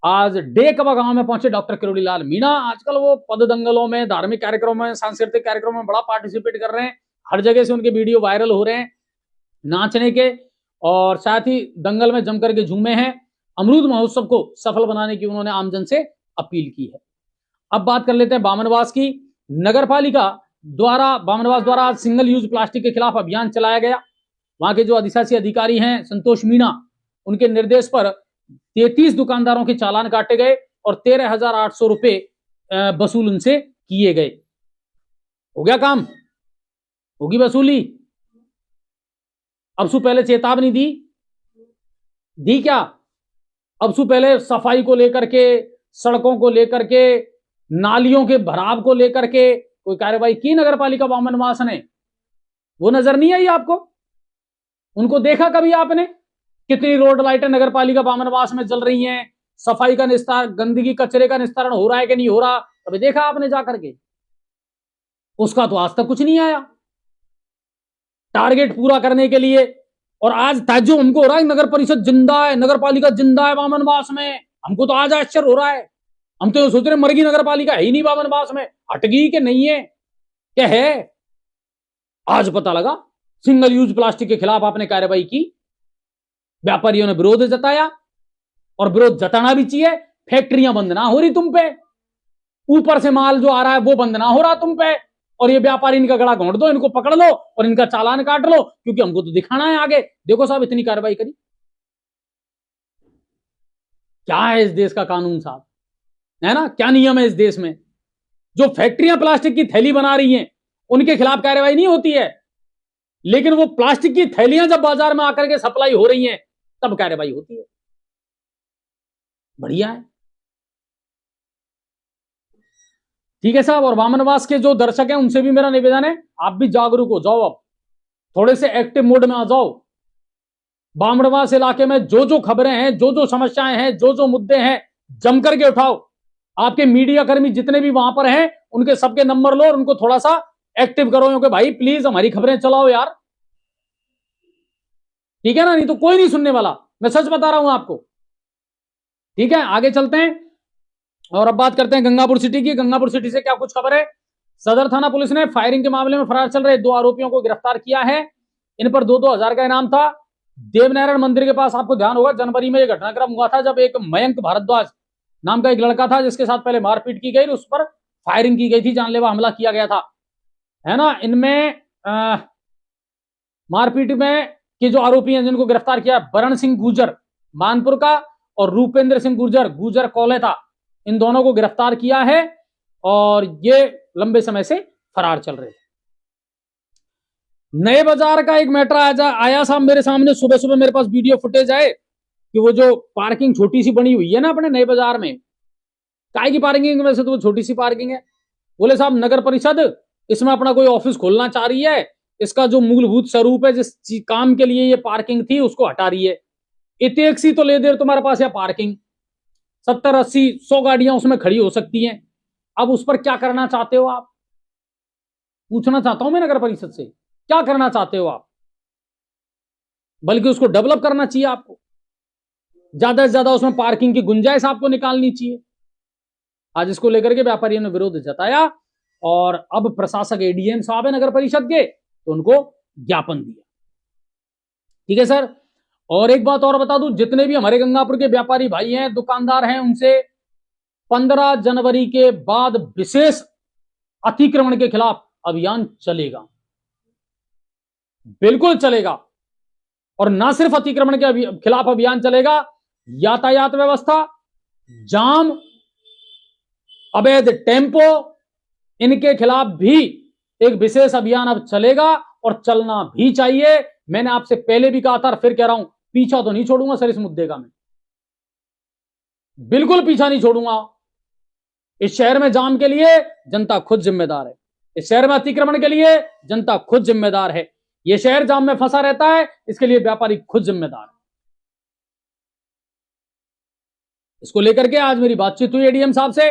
आज डेकवा गांव में पहुंचे डॉक्टर किरोड़ी लाल मीणा। आजकल वो पद दंगलों में, धार्मिक कार्यक्रमों में, सांस्कृतिक कार्यक्रमों में बड़ा पार्टिसिपेट कर रहे हैं। हर जगह से उनके वीडियो वायरल हो रहे हैं नाचने के। और साथ ही दंगल में जमकर के झूमे हैं। अमरूद महोत्सव को सफल बनाने की उन्होंने आमजन से अपील की है। अब बात कर लेते हैं बामनवास की। नगरपालिका बामनवास द्वारा आज सिंगल यूज प्लास्टिक के खिलाफ अभियान चलाया गया। वहां के जो अधिशासी अधिकारी हैं संतोष मीणा, उनके निर्देश पर 33 दुकानदारों के चालान काटे गए और 13,800 रुपए वसूल उनसे किए गए। हो गया काम, होगी वसूली। अब सु पहले चेतावनी दी क्या? अब सु पहले सफाई को लेकर के, सड़कों को लेकर के, नालियों के भराव को लेकर के कोई कार्रवाई की नगरपालिका बामनवास ने? वो नजर नहीं आई आपको? उनको देखा कभी आपने? कितनी रोड लाइटें नगरपालिका बामनवास में जल रही हैं, सफाई का निस्तारण, गंदगी कचरे का निस्तारण हो रहा है कि नहीं हो रहा, कभी देखा आपने जाकर के? उसका तो आज तक कुछ नहीं आया टारगेट पूरा करने के लिए। और आज ताज्जुब हमको हो रहा है नगर परिषद जिंदा है, नगरपालिका जिंदा है बामनवास में। हमको तो आज आश्चर्य हो रहा है। हम तो सोच रहे मरगी नगरपालिका है ही नहीं बामनवास में, हट गई कि नहीं है, क्या है? आज पता लगा सिंगल यूज प्लास्टिक के खिलाफ आपने कार्रवाई की। व्यापारियों ने विरोध जताया और विरोध जताना भी चाहिए। फैक्ट्रियां बंद ना हो रही तुम पे, ऊपर से माल जो आ रहा है वो बंद ना हो रहा तुम पे, और ये व्यापारी इनका गला घोंट दो, इनको पकड़ लो और इनका चालान काट लो, क्योंकि हमको तो दिखाना है आगे। देखो साहब इतनी कार्रवाई करी। क्या है इस देश का कानून साहब, है ना? क्या नियम है इस देश में? जो फैक्ट्रियां प्लास्टिक की थैली बना रही हैं उनके खिलाफ कार्रवाई नहीं होती है, लेकिन वो प्लास्टिक की थैलियां जब बाजार में आकर के सप्लाई हो रही हैं तब कार्रवाई होती है। बढ़िया है, ठीक है साहब। और बामनवास के जो दर्शक हैं उनसे भी मेरा निवेदन है, आप भी जागरूक हो जाओ, अब थोड़े से एक्टिव मोड में आ जाओ। बामनवास इलाके में जो जो खबरें हैं, जो जो समस्याएं हैं, जो जो मुद्दे हैं, जम करके उठाओ। आपके मीडिया कर्मी जितने भी वहां पर हैं उनके सबके नंबर लो और उनको थोड़ा सा एक्टिव करो, क्योंकि भाई प्लीज हमारी खबरें चलाओ यार, ठीक है ना? नहीं तो कोई नहीं सुनने वाला, मैं सच बता रहा हूं आपको। ठीक है, आगे चलते हैं और अब बात करते हैं गंगापुर सिटी की। गंगापुर सिटी से क्या कुछ खबर है? सदर थाना पुलिस ने फायरिंग के मामले में फरार चल रहे 2 आरोपियों को गिरफ्तार किया है। इन पर 2-2 हजार का इनाम था। देवनारायण मंदिर के पास, आपको ध्यान होगा, जनवरी में यह घटनाक्रम हुआ था जब एक मयंक भारद्वाज नाम का एक लड़का था जिसके साथ पहले मारपीट की गई, उस पर फायरिंग की गई थी, जानलेवा हमला किया गया था, है ना? इनमें मारपीट में के जो आरोपी हैं जिनको गिरफ्तार किया, बरण सिंह गुर्जर मानपुर का और रूपेंद्र सिंह गुर्जर कौले था, इन दोनों को गिरफ्तार किया है और ये लंबे समय से फरार चल रहे थे। नए बाजार का एक मैटर आया साहब मेरे सामने, सुबह सुबह मेरे पास वीडियो फुटेज आए कि वो जो पार्किंग छोटी सी बनी हुई है ना अपने नए बाजार में, काय की पार्किंग? वैसे तो वो छोटी सी पार्किंग है। बोले साहब नगर परिषद इसमें अपना कोई ऑफिस खोलना चाह रही है, इसका जो मूलभूत स्वरूप है, जिस काम के लिए ये पार्किंग थी उसको हटा रही है। इतनी सी तो ले दे तुम्हारे पास या पार्किंग, 70, 80, 100 गाड़ियां उसमें खड़ी हो सकती हैं। अब उस पर क्या करना चाहते हो आप? पूछना चाहता हूं मैं नगर परिषद से, क्या करना चाहते हो आप? बल्कि उसको डेवलप करना चाहिए आपको, ज्यादा से ज्यादा उसमें पार्किंग की गुंजाइश आपको निकालनी चाहिए। आज इसको लेकर के व्यापारियों ने विरोध जताया और अब प्रशासक एडीएम साहब है नगर परिषद के, तो उनको ज्ञापन दिया। ठीक है सर। और एक बात और बता दूं, जितने भी हमारे गंगापुर के व्यापारी भाई हैं, दुकानदार हैं, उनसे 15 जनवरी के बाद विशेष अतिक्रमण के खिलाफ अभियान चलेगा, बिल्कुल चलेगा। और ना सिर्फ अतिक्रमण के खिलाफ अभियान चलेगा, यातायात व्यवस्था, जाम, अवैध टेम्पो, इनके खिलाफ भी एक विशेष अभियान अब चलेगा और चलना भी चाहिए। मैंने आपसे पहले भी कहा था और फिर कह रहा हूं, पीछा तो नहीं छोड़ूंगा सर इस मुद्दे का, मैं बिल्कुल पीछा नहीं छोड़ूंगा। इस शहर में जाम के लिए जनता खुद जिम्मेदार है, इस शहर में अतिक्रमण के लिए जनता खुद जिम्मेदार है, यह शहर जाम में फंसा रहता है इसके लिए व्यापारी खुद जिम्मेदार है। इसको लेकर के आज मेरी बातचीत हुई एडीएम साहब से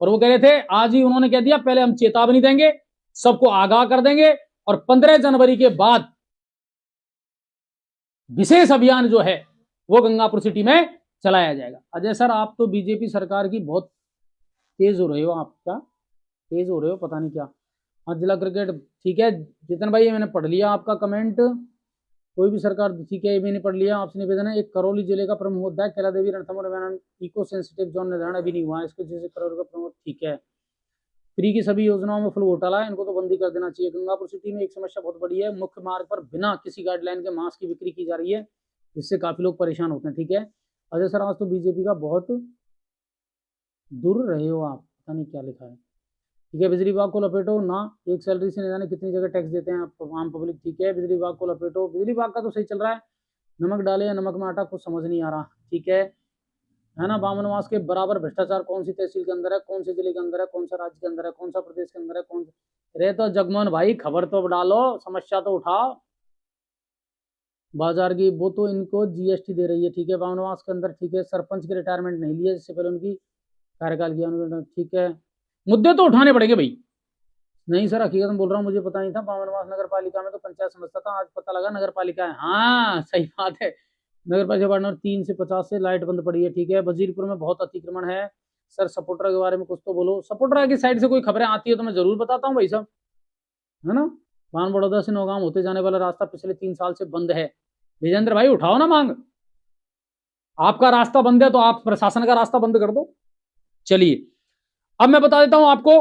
और वो कह रहे थे, आज ही उन्होंने कह दिया पहले हम चेतावनी देंगे, सबको आगाह कर देंगे और 15 जनवरी के बाद विशेष अभियान जो है वो गंगापुर सिटी में चलाया जाएगा। अजय सर आप तो बीजेपी सरकार की बहुत तेज हो रहे हो, आप क्या तेज हो रहे हो, पता नहीं क्या। हाँ जिला क्रिकेट, ठीक है जितन भाई मैंने पढ़ लिया आपका कमेंट। कोई भी सरकार ठीक है, ये भी नहीं पढ़ लिया। आपसे निवेदन है, एक करौली जिले का प्रमुख मुद्दा है कैला देवी रणथंभौर इको सेंसिटिव जोन निर्धारण अभी नहीं हुआ है, इसको जैसे करौली का प्रमुख, ठीक है। फ्री की सभी योजनाओं में फुल घोटाला है, इनको तो बंदी कर देना चाहिए। गंगापुर सिटी में एक समस्या बहुत बड़ी है, मुख्य मार्ग पर बिना किसी गाइडलाइन के मांस की बिक्री की जा रही है, जिससे काफी लोग परेशान होते हैं, ठीक है। अजय सर, आज तो बीजेपी का बहुत दूर रहे हो आप, पता नहीं क्या लिखा है, ठीक है। बिजली विभाग को लपेटो ना, एक सैलरी से न जाने कितनी जगह टैक्स देते हैं आम पब्लिक, ठीक है। बिजली विभाग को लपेटो, बिजली विभाग का तो सही चल रहा है, नमक डाले या नमक में आटा कुछ समझ नहीं आ रहा, ठीक है ना। बामनवास के बराबर भ्रष्टाचार कौन सी तहसील के अंदर है, कौन से जिले के अंदर है, कौन सा राज्य के अंदर है, कौन सा प्रदेश के अंदर है, कौन रे तो जगमोहन भाई खबर तो डालो, समस्या तो उठाओ। बाजार की वो तो इनको जीएसटी दे रही है, ठीक है। बामनवास के अंदर, ठीक है। सरपंच की रिटायरमेंट नहीं लिया, जिससे पहले उनकी कार्यकाल किया, ठीक है। मुद्दे तो उठाने पड़ेंगे भाई। नहीं सर, हकीकत में बोल रहा हूँ, मुझे पता नहीं था बामनवास नगर पालिका में तो पंचायत समझता था, आज पता लगा नगर पालिका है। हाँ सही बात है, नगर पालिका वार्ड नंबर 3 से 50 से लाइट बंद पड़ी है, ठीक है। वजीरपुर में बहुत अतिक्रमण है। सर सपोर्टर के बारे में कुछ तो बोलो। सपोर्टर की साइड से कोई खबरें आती है तो मैं जरूर बताता हूँ भाई साहब, है ना। भान बड़ौदा से नौगांव होते जाने वाला रास्ता पिछले 3 साल से बंद है। विजेंद्र भाई उठाओ ना मांग, आपका रास्ता बंद है तो आप प्रशासन का रास्ता बंद कर दो। चलिए अब मैं बता देता हूं आपको,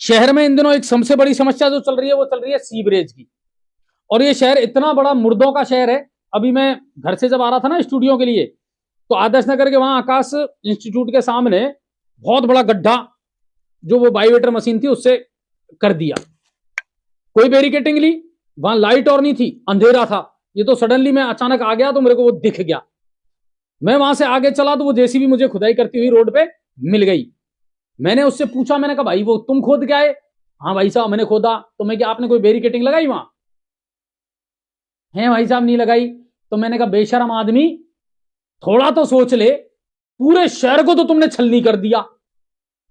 शहर में इन दिनों एक सबसे बड़ी समस्या जो चल रही है वो चल रही है सीवरेज की। और ये शहर इतना बड़ा मुर्दों का शहर है। अभी मैं घर से जब आ रहा था ना स्टूडियो के लिए, तो आदर्श नगर के वहां आकाश इंस्टीट्यूट के सामने बहुत बड़ा गड्ढा, जो वो बायोमीटर मशीन थी उससे कर दिया। कोई बैरिकेटिंग ली, वहां लाइट और नहीं थी, अंधेरा था। ये तो सडनली मैं अचानक आ गया तो मेरे को वो दिख गया। मैं वहां से आगे चला तो वो जेसीबी मुझे खुदाई करती हुई रोड पे मिल गई। मैंने उससे पूछा, मैंने कहा भाई वो तुम खोद के आए? हाँ भाई साहब मैंने खोदा। तो मैं, क्या आपने कोई बैरिकेटिंग लगाई वहां? है भाई साहब नहीं लगाई। तो मैंने कहा बेशरम आदमी, थोड़ा तो सोच ले, पूरे शहर को तो तुमने छलनी कर दिया,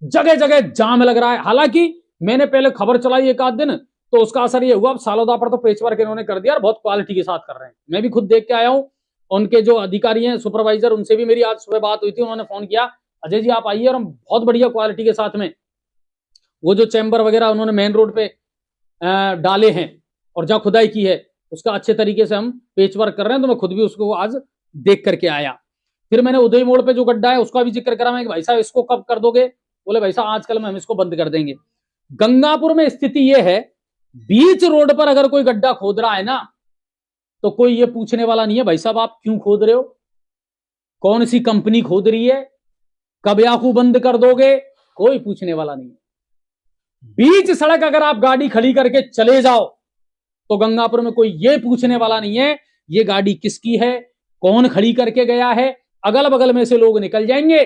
जगह जगह जाम लग रहा है। हालांकि मैंने पहले खबर चलाई एक आध दिन, तो उसका असर ये हुआ, अब सालोदा पर तो पेचवर्क इन्होंने कर दिया और बहुत क्वालिटी के साथ कर रहे हैं। मैं भी खुद देख के आया हूं। उनके जो अधिकारी हैं, सुपरवाइजर, उनसे भी मेरी आज सुबह बात हुई थी। उन्होंने फोन किया, अजय जी आप आइए, और हम बहुत बढ़िया क्वालिटी के साथ में वो जो चैम्बर वगैरह उन्होंने मेन रोड पे डाले हैं और जहां खुदाई की है उसका अच्छे तरीके से हम पेच वर्क कर रहे हैं। तो मैं खुद भी उसको आज देख करके आया। फिर मैंने उदय मोड़ पे जो गड्ढा है उसका भी जिक्र करा मैं कि भाई साहब इसको कब कर दोगे? बोले भाई साहब आजकल में हम इसको बंद कर देंगे। गंगापुर में स्थिति यह है, बीच रोड पर अगर कोई गड्ढा खोद रहा है ना, तो कोई ये पूछने वाला नहीं है भाई साहब आप क्यों खोद रहे हो, कौन सी कंपनी खोद रही है, कब आंखों बंद कर दोगे, कोई पूछने वाला नहीं है। बीच सड़क अगर आप गाड़ी खड़ी करके चले जाओ तो गंगापुर में कोई ये पूछने वाला नहीं है ये गाड़ी किसकी है, कौन खड़ी करके गया है। अगल बगल में से लोग निकल जाएंगे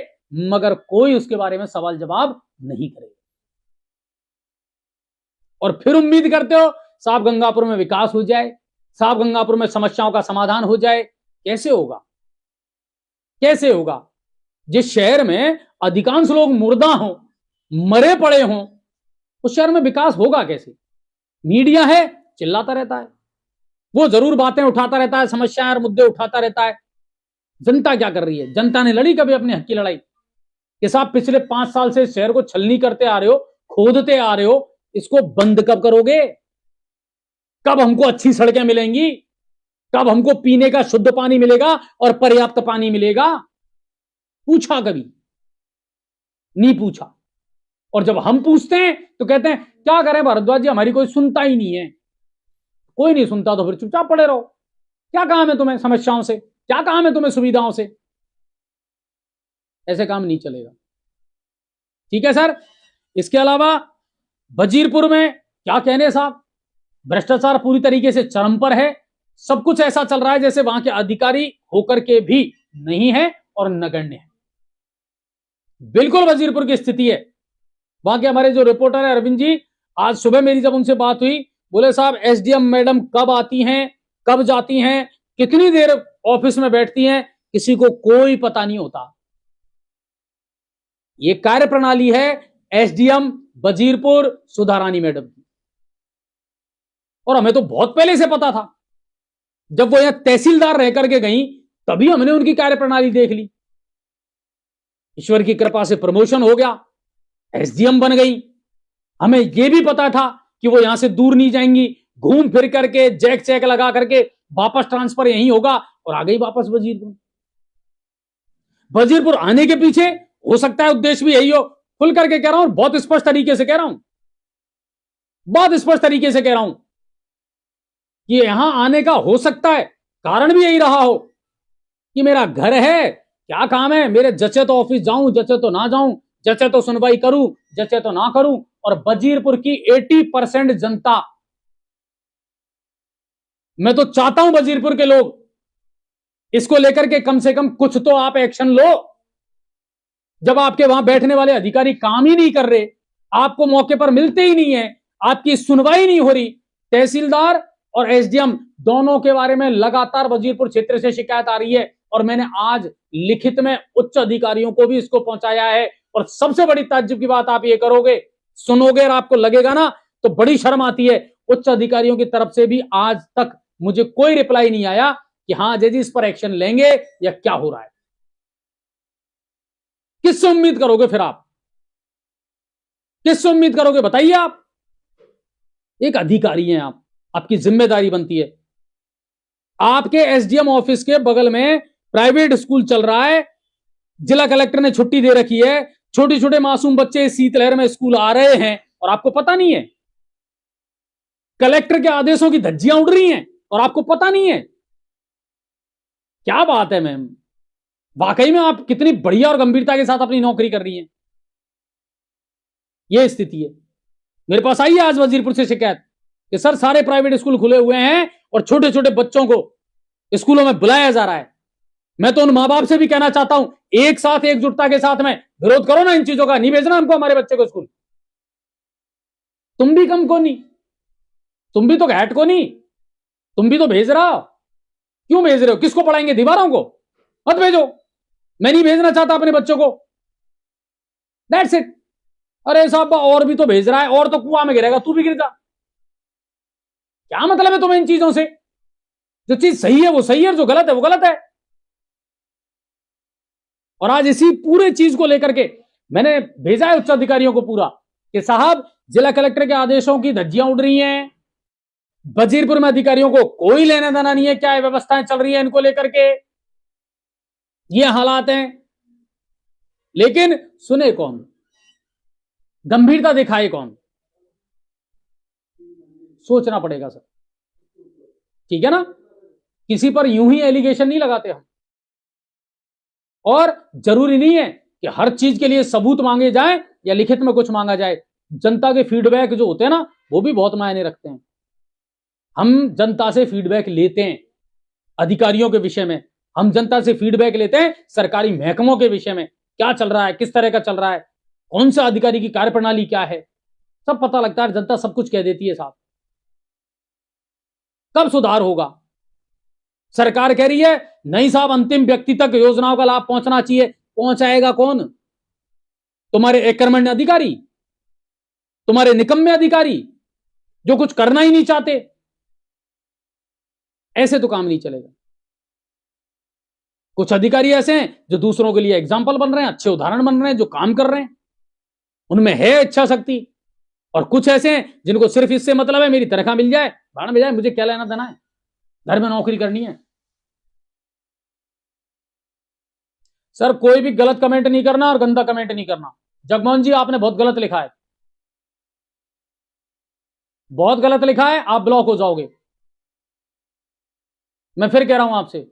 मगर कोई उसके बारे में सवाल जवाब नहीं करेगा। और फिर उम्मीद करते हो साहब गंगापुर में विकास हो जाए, साहब गंगापुर में समस्याओं का समाधान हो जाए। कैसे होगा, कैसे होगा? जिस शहर में अधिकांश लोग मुर्दा हों, मरे पड़े हों, उस शहर में विकास होगा कैसे? मीडिया है चिल्लाता रहता है, वो जरूर बातें उठाता रहता है, समस्याएं और मुद्दे उठाता रहता है। जनता क्या कर रही है? जनता ने लड़ी कभी अपने हक की लड़ाई? कि साहब पिछले 5 साल से शहर को छलनी करते आ रहे हो, खोदते आ रहे हो, इसको बंद कब करोगे? कब हमको अच्छी सड़कें मिलेंगी? कब हमको पीने का शुद्ध पानी मिलेगा और पर्याप्त पानी मिलेगा? पूछा कभी? नहीं पूछा। और जब हम पूछते हैं तो कहते हैं क्या करें भारद्वाज जी, हमारी कोई सुनता ही नहीं है। कोई नहीं सुनता तो फिर चुपचाप पड़े रहो। क्या काम है तुम्हें समस्याओं से, क्या काम है तुम्हें सुविधाओं से? ऐसे काम नहीं चलेगा, ठीक है सर। इसके अलावा वजीरपुर में क्या कहने साहब, भ्रष्टाचार पूरी तरीके से चरम पर है। सब कुछ ऐसा चल रहा है जैसे वहां के अधिकारी होकर के भी नहीं है और नगण्य है। बिल्कुल वजीरपुर की स्थिति है। वहां के हमारे जो रिपोर्टर है अरविंद जी, आज सुबह मेरी जब उनसे बात हुई, बोले साहब एसडीएम मैडम कब आती हैं, कब जाती हैं, कितनी देर ऑफिस में बैठती हैं, किसी को कोई पता नहीं होता। ये कार्य प्रणाली है एसडीएम वजीरपुर सुधारानी मैडम की। और हमें तो बहुत पहले से पता था, जब वो यहां तहसीलदार रह करके गई तभी हमने उनकी कार्य प्रणाली देख ली। ईश्वर की कृपा से प्रमोशन हो गया, एसडीएम बन गई। हमें यह भी पता था कि वो यहां से दूर नहीं जाएंगी, घूम फिर करके जैक चैक लगा करके वापस ट्रांसफर यहीं होगा और आ गई वापस वजीरपुर। वजीरपुर आने के पीछे हो सकता है उद्देश्य भी यही हो। खुल करके कह रहा हूं, बहुत स्पष्ट तरीके से कह रहा हूं, बहुत स्पष्ट तरीके से कह रहा हूं कि यहां आने का हो सकता है कारण भी यही रहा हो कि मेरा घर है, क्या काम है, मेरे जचे तो ऑफिस जाऊं, जचे तो ना जाऊं, जचे तो सुनवाई करूं, जचे तो ना करूं। और वजीरपुर की 80% जनता, मैं तो चाहता हूं वजीरपुर के लोग इसको लेकर के कम से कम कुछ तो आप एक्शन लो। जब आपके वहां बैठने वाले अधिकारी काम ही नहीं कर रहे, आपको मौके पर मिलते ही नहीं है, आपकी सुनवाई नहीं हो रही, तहसीलदार और एसडीएम दोनों के बारे में लगातार वजीरपुर क्षेत्र से शिकायत आ रही है और मैंने आज लिखित में उच्च अधिकारियों को भी इसको पहुंचाया है। और सबसे बड़ी ताज्जुब की बात आप ये करोगे, सुनोगे और आपको लगेगा ना तो बड़ी शर्म आती है, उच्च अधिकारियों की तरफ से भी आज तक मुझे कोई रिप्लाई नहीं आया कि हां अजय जी इस पर एक्शन लेंगे या क्या हो रहा है। किससे उम्मीद करोगे फिर आप, किससे उम्मीद करोगे बताइए। आप एक अधिकारी हैं, आप, आपकी जिम्मेदारी बनती है। आपके एसडीएम ऑफिस के बगल में प्राइवेट स्कूल चल रहा है, जिला कलेक्टर ने छुट्टी दे रखी है, छोटे छोटे मासूम बच्चे शीतलहर में स्कूल आ रहे हैं और आपको पता नहीं है। कलेक्टर के आदेशों की धज्जियां उड़ रही हैं और आपको पता नहीं है। क्या बात है मैम, वाकई में आप कितनी बढ़िया और गंभीरता के साथ अपनी नौकरी कर रही हैं। यह स्थिति है। मेरे पास आई है आज वजीरपुर से शिकायत कि सर सारे प्राइवेट स्कूल खुले हुए हैं और छोटे छोटे बच्चों को स्कूलों में बुलाया जा रहा है। मैं तो उन मां बाप से भी कहना चाहता हूं, एक साथ एकजुटता के साथ में विरोध करो ना इन चीजों का, नहीं भेजना हमको हमारे बच्चे को स्कूल। तुम भी कम को नहीं, तुम भी तो घैट को नहीं, तुम भी तो भेज रहा हो। क्यों भेज रहे हो, किसको पढ़ाएंगे, दीवारों को? मत भेजो, मैं नहीं भेजना चाहता अपने बच्चों को, दैट्स इट। अरे साहब और भी तो भेज रहा है, और तो कुआं में गिरेगा, तू भी गिर जा। क्या मतलब है तुम्हें इन चीजों से? जो चीज सही है वो सही है, जो गलत है वो गलत है। और आज इसी पूरे चीज को लेकर के मैंने भेजा है उच्च अधिकारियों को पूरा कि साहब जिला कलेक्टर के आदेशों की धज्जियां उड़ रही हैं, वजीरपुर में अधिकारियों को कोई लेना देना नहीं है, क्या व्यवस्थाएं चल रही है इनको लेकर के, ये हालात हैं। लेकिन सुने कौन, गंभीरता दिखाए कौन, सोचना पड़ेगा सर, ठीक है ना। किसी पर यूं ही एलिगेशन नहीं लगाते हम, और जरूरी नहीं है कि हर चीज के लिए सबूत मांगे जाए या लिखित में कुछ मांगा जाए। जनता के फीडबैक जो होते हैं ना वो भी बहुत मायने रखते हैं। हम जनता से फीडबैक लेते हैं अधिकारियों के विषय में, हम जनता से फीडबैक लेते हैं सरकारी महकमों के विषय में, क्या चल रहा है, किस तरह का चल रहा है, कौन सा अधिकारी की कार्यप्रणाली क्या है, सब पता लगता है। जनता सब कुछ कह देती है साहब। कब सुधार होगा? सरकार कह रही है नहीं साहब अंतिम व्यक्ति तक योजनाओं का लाभ पहुंचना चाहिए, पहुंचाएगा कौन? तुम्हारे एकर्मण्य अधिकारी, तुम्हारे निकम्मे अधिकारी जो कुछ करना ही नहीं चाहते। ऐसे तो काम नहीं चलेगा। कुछ अधिकारी ऐसे हैं जो दूसरों के लिए एग्जाम्पल बन रहे हैं, अच्छे उदाहरण बन रहे हैं, जो काम कर रहे हैं, उनमें है इच्छा शक्ति। और कुछ ऐसे हैं जिनको सिर्फ इससे मतलब है मेरी तनख्वाह मिल जाए, भाड़ में जाए, मुझे क्या लेना देना है, घर में नौकरी करनी है। सर कोई भी गलत कमेंट नहीं करना और गंदा कमेंट नहीं करना। जगमोहन जी आपने बहुत गलत लिखा है, बहुत गलत लिखा है, आप ब्लॉक हो जाओगे। मैं फिर कह रहा हूं आपसे,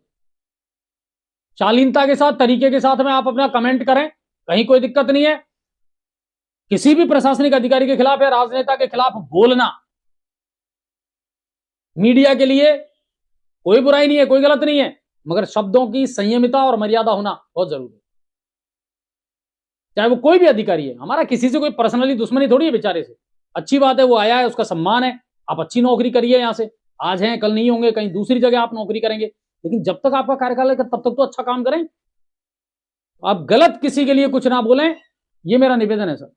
शालीनता के साथ, तरीके के साथ में आप अपना कमेंट करें, कहीं कोई दिक्कत नहीं है। किसी भी प्रशासनिक अधिकारी के खिलाफ या राजनेता के खिलाफ बोलना मीडिया के लिए कोई बुराई नहीं है, कोई गलत नहीं है, मगर शब्दों की संयमिता और मर्यादा होना बहुत जरूरी है। चाहे वो कोई भी अधिकारी है, हमारा किसी से कोई पर्सनली दुश्मनी थोड़ी है बेचारे से। अच्छी बात है, वो आया है, उसका सम्मान है, आप अच्छी नौकरी करिए, यहां से आज हैं कल नहीं होंगे, कहीं दूसरी जगह आप नौकरी करेंगे, लेकिन जब तक आपका कार्यकाल है तब तक तो अच्छा काम करें। आप गलत किसी के लिए कुछ ना बोलें, ये मेरा निवेदन है सर।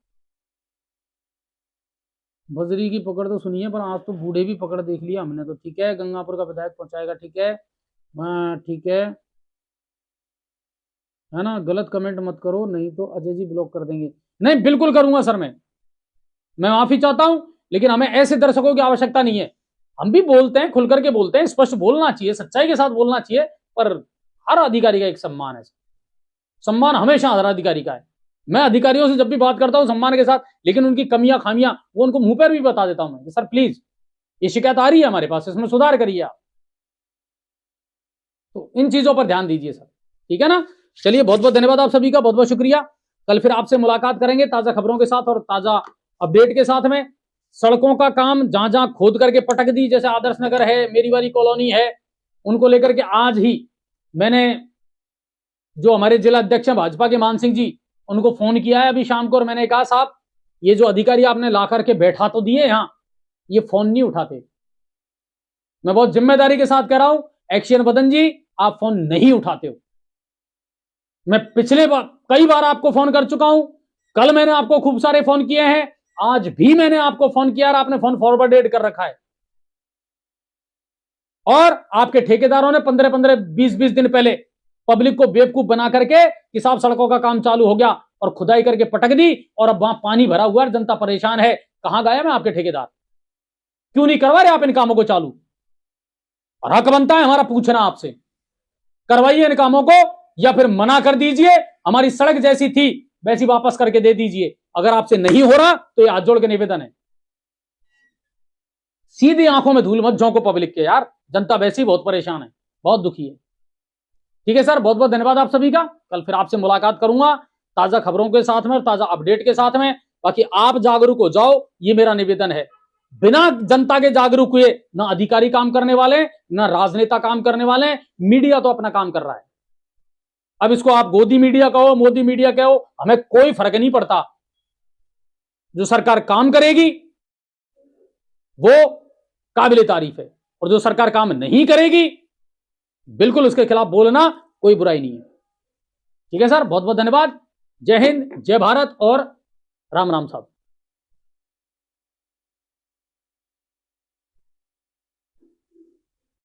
बजरी की पकड़ तो सुनिए, पर आज तो बूढ़े भी पकड़ देख लिया हमने तो। ठीक है, गंगापुर का विधायक पहुंचाएगा, ठीक है, ठीक है ना। गलत कमेंट मत करो नहीं तो अजय जी ब्लॉक कर देंगे। नहीं बिल्कुल करूंगा सर, मैं माफी चाहता हूं, लेकिन हमें ऐसे दर्शकों की आवश्यकता नहीं है हम भी बोलते हैं, खुल करके बोलते हैं, स्पष्ट बोलना चाहिए, सच्चाई के साथ बोलना चाहिए, पर हर अधिकारी का एक सम्मान है। सम्मान हमेशा हर अधिकारी का है। मैं अधिकारियों से जब भी बात करता हूं सम्मान के साथ, लेकिन उनकी कमियां खामियां वो उनको मुंह पर भी बता देता हूं मैं, सर प्लीज ये शिकायत आ रही है हमारे पास, इसमें सुधार करिए आप। तो इन चीजों पर ध्यान दीजिए सर, ठीक है ना। चलिए, बहुत बहुत धन्यवाद आप सभी का, बहुत बहुत शुक्रिया। कल फिर आपसे मुलाकात करेंगे ताजा खबरों के साथ और ताजा अपडेट के साथ में। सड़कों का काम जहां जहां खोद करके पटक दी, जैसे आदर्श नगर है, मेरी वाली कॉलोनी है, उनको लेकर के आज ही मैंने जो हमारे जिला अध्यक्ष हैं भाजपा के मान सिंह जी, उनको फोन किया है अभी शाम को, और मैंने कहा साहब ये जो अधिकारी आपने ला करके बैठा तो दिए यहां, ये फोन नहीं उठाते। मैं बहुत जिम्मेदारी के साथ कह रहा हूं, एक्शन बदन जी आप फोन नहीं उठाते हो। मैं पिछले बार कई बार आपको फोन कर चुका हूं, कल मैंने आपको खूब सारे फोन किए हैं, आज भी मैंने आपको फोन किया और आपने फोन फॉरवर्डेड कर रखा है। और आपके ठेकेदारों ने 15-15, 20-20 दिन पहले पब्लिक को बेवकूफ बना करके कि साहब सड़कों का काम चालू हो गया और खुदाई करके पटक दी, और अब वहां पानी भरा हुआ है, जनता परेशान है। कहां गया मैं आपके ठेकेदार? क्यों नहीं करवा रहे आप इन कामों को चालू? और हक बनता है हमारा पूछना आपसे, करवाइए इन कामों को या फिर मना कर दीजिए। हमारी सड़क जैसी थी वैसी वापस करके दे दीजिए। अगर आपसे नहीं हो रहा तो ये हाथ जोड़ के निवेदन है, सीधी आंखों में धूल मत झोंको पब्लिक के यार, जनता वैसे ही बहुत परेशान है, बहुत दुखी है। ठीक है सर, बहुत बहुत धन्यवाद आप सभी का। कल फिर आपसे मुलाकात करूंगा ताजा खबरों के साथ में और ताजा अपडेट के साथ में। बाकी आप जागरूक हो जाओ, ये मेरा निवेदन है। बिना जनता के जागरूक हुए ना अधिकारी काम करने वाले, ना राजनेता काम करने वाले, मीडिया तो अपना काम कर रहा है। अब इसको आप गोदी मीडिया कहो, मोदी मीडिया कहो, हमें कोई फर्क नहीं पड़ता। जो सरकार काम करेगी वो काबिल तारीफ है, और जो सरकार काम नहीं करेगी बिल्कुल उसके खिलाफ बोलना कोई बुराई नहीं है। ठीक है सर, बहुत बहुत धन्यवाद। जय हिंद, जय भारत और राम राम साहब।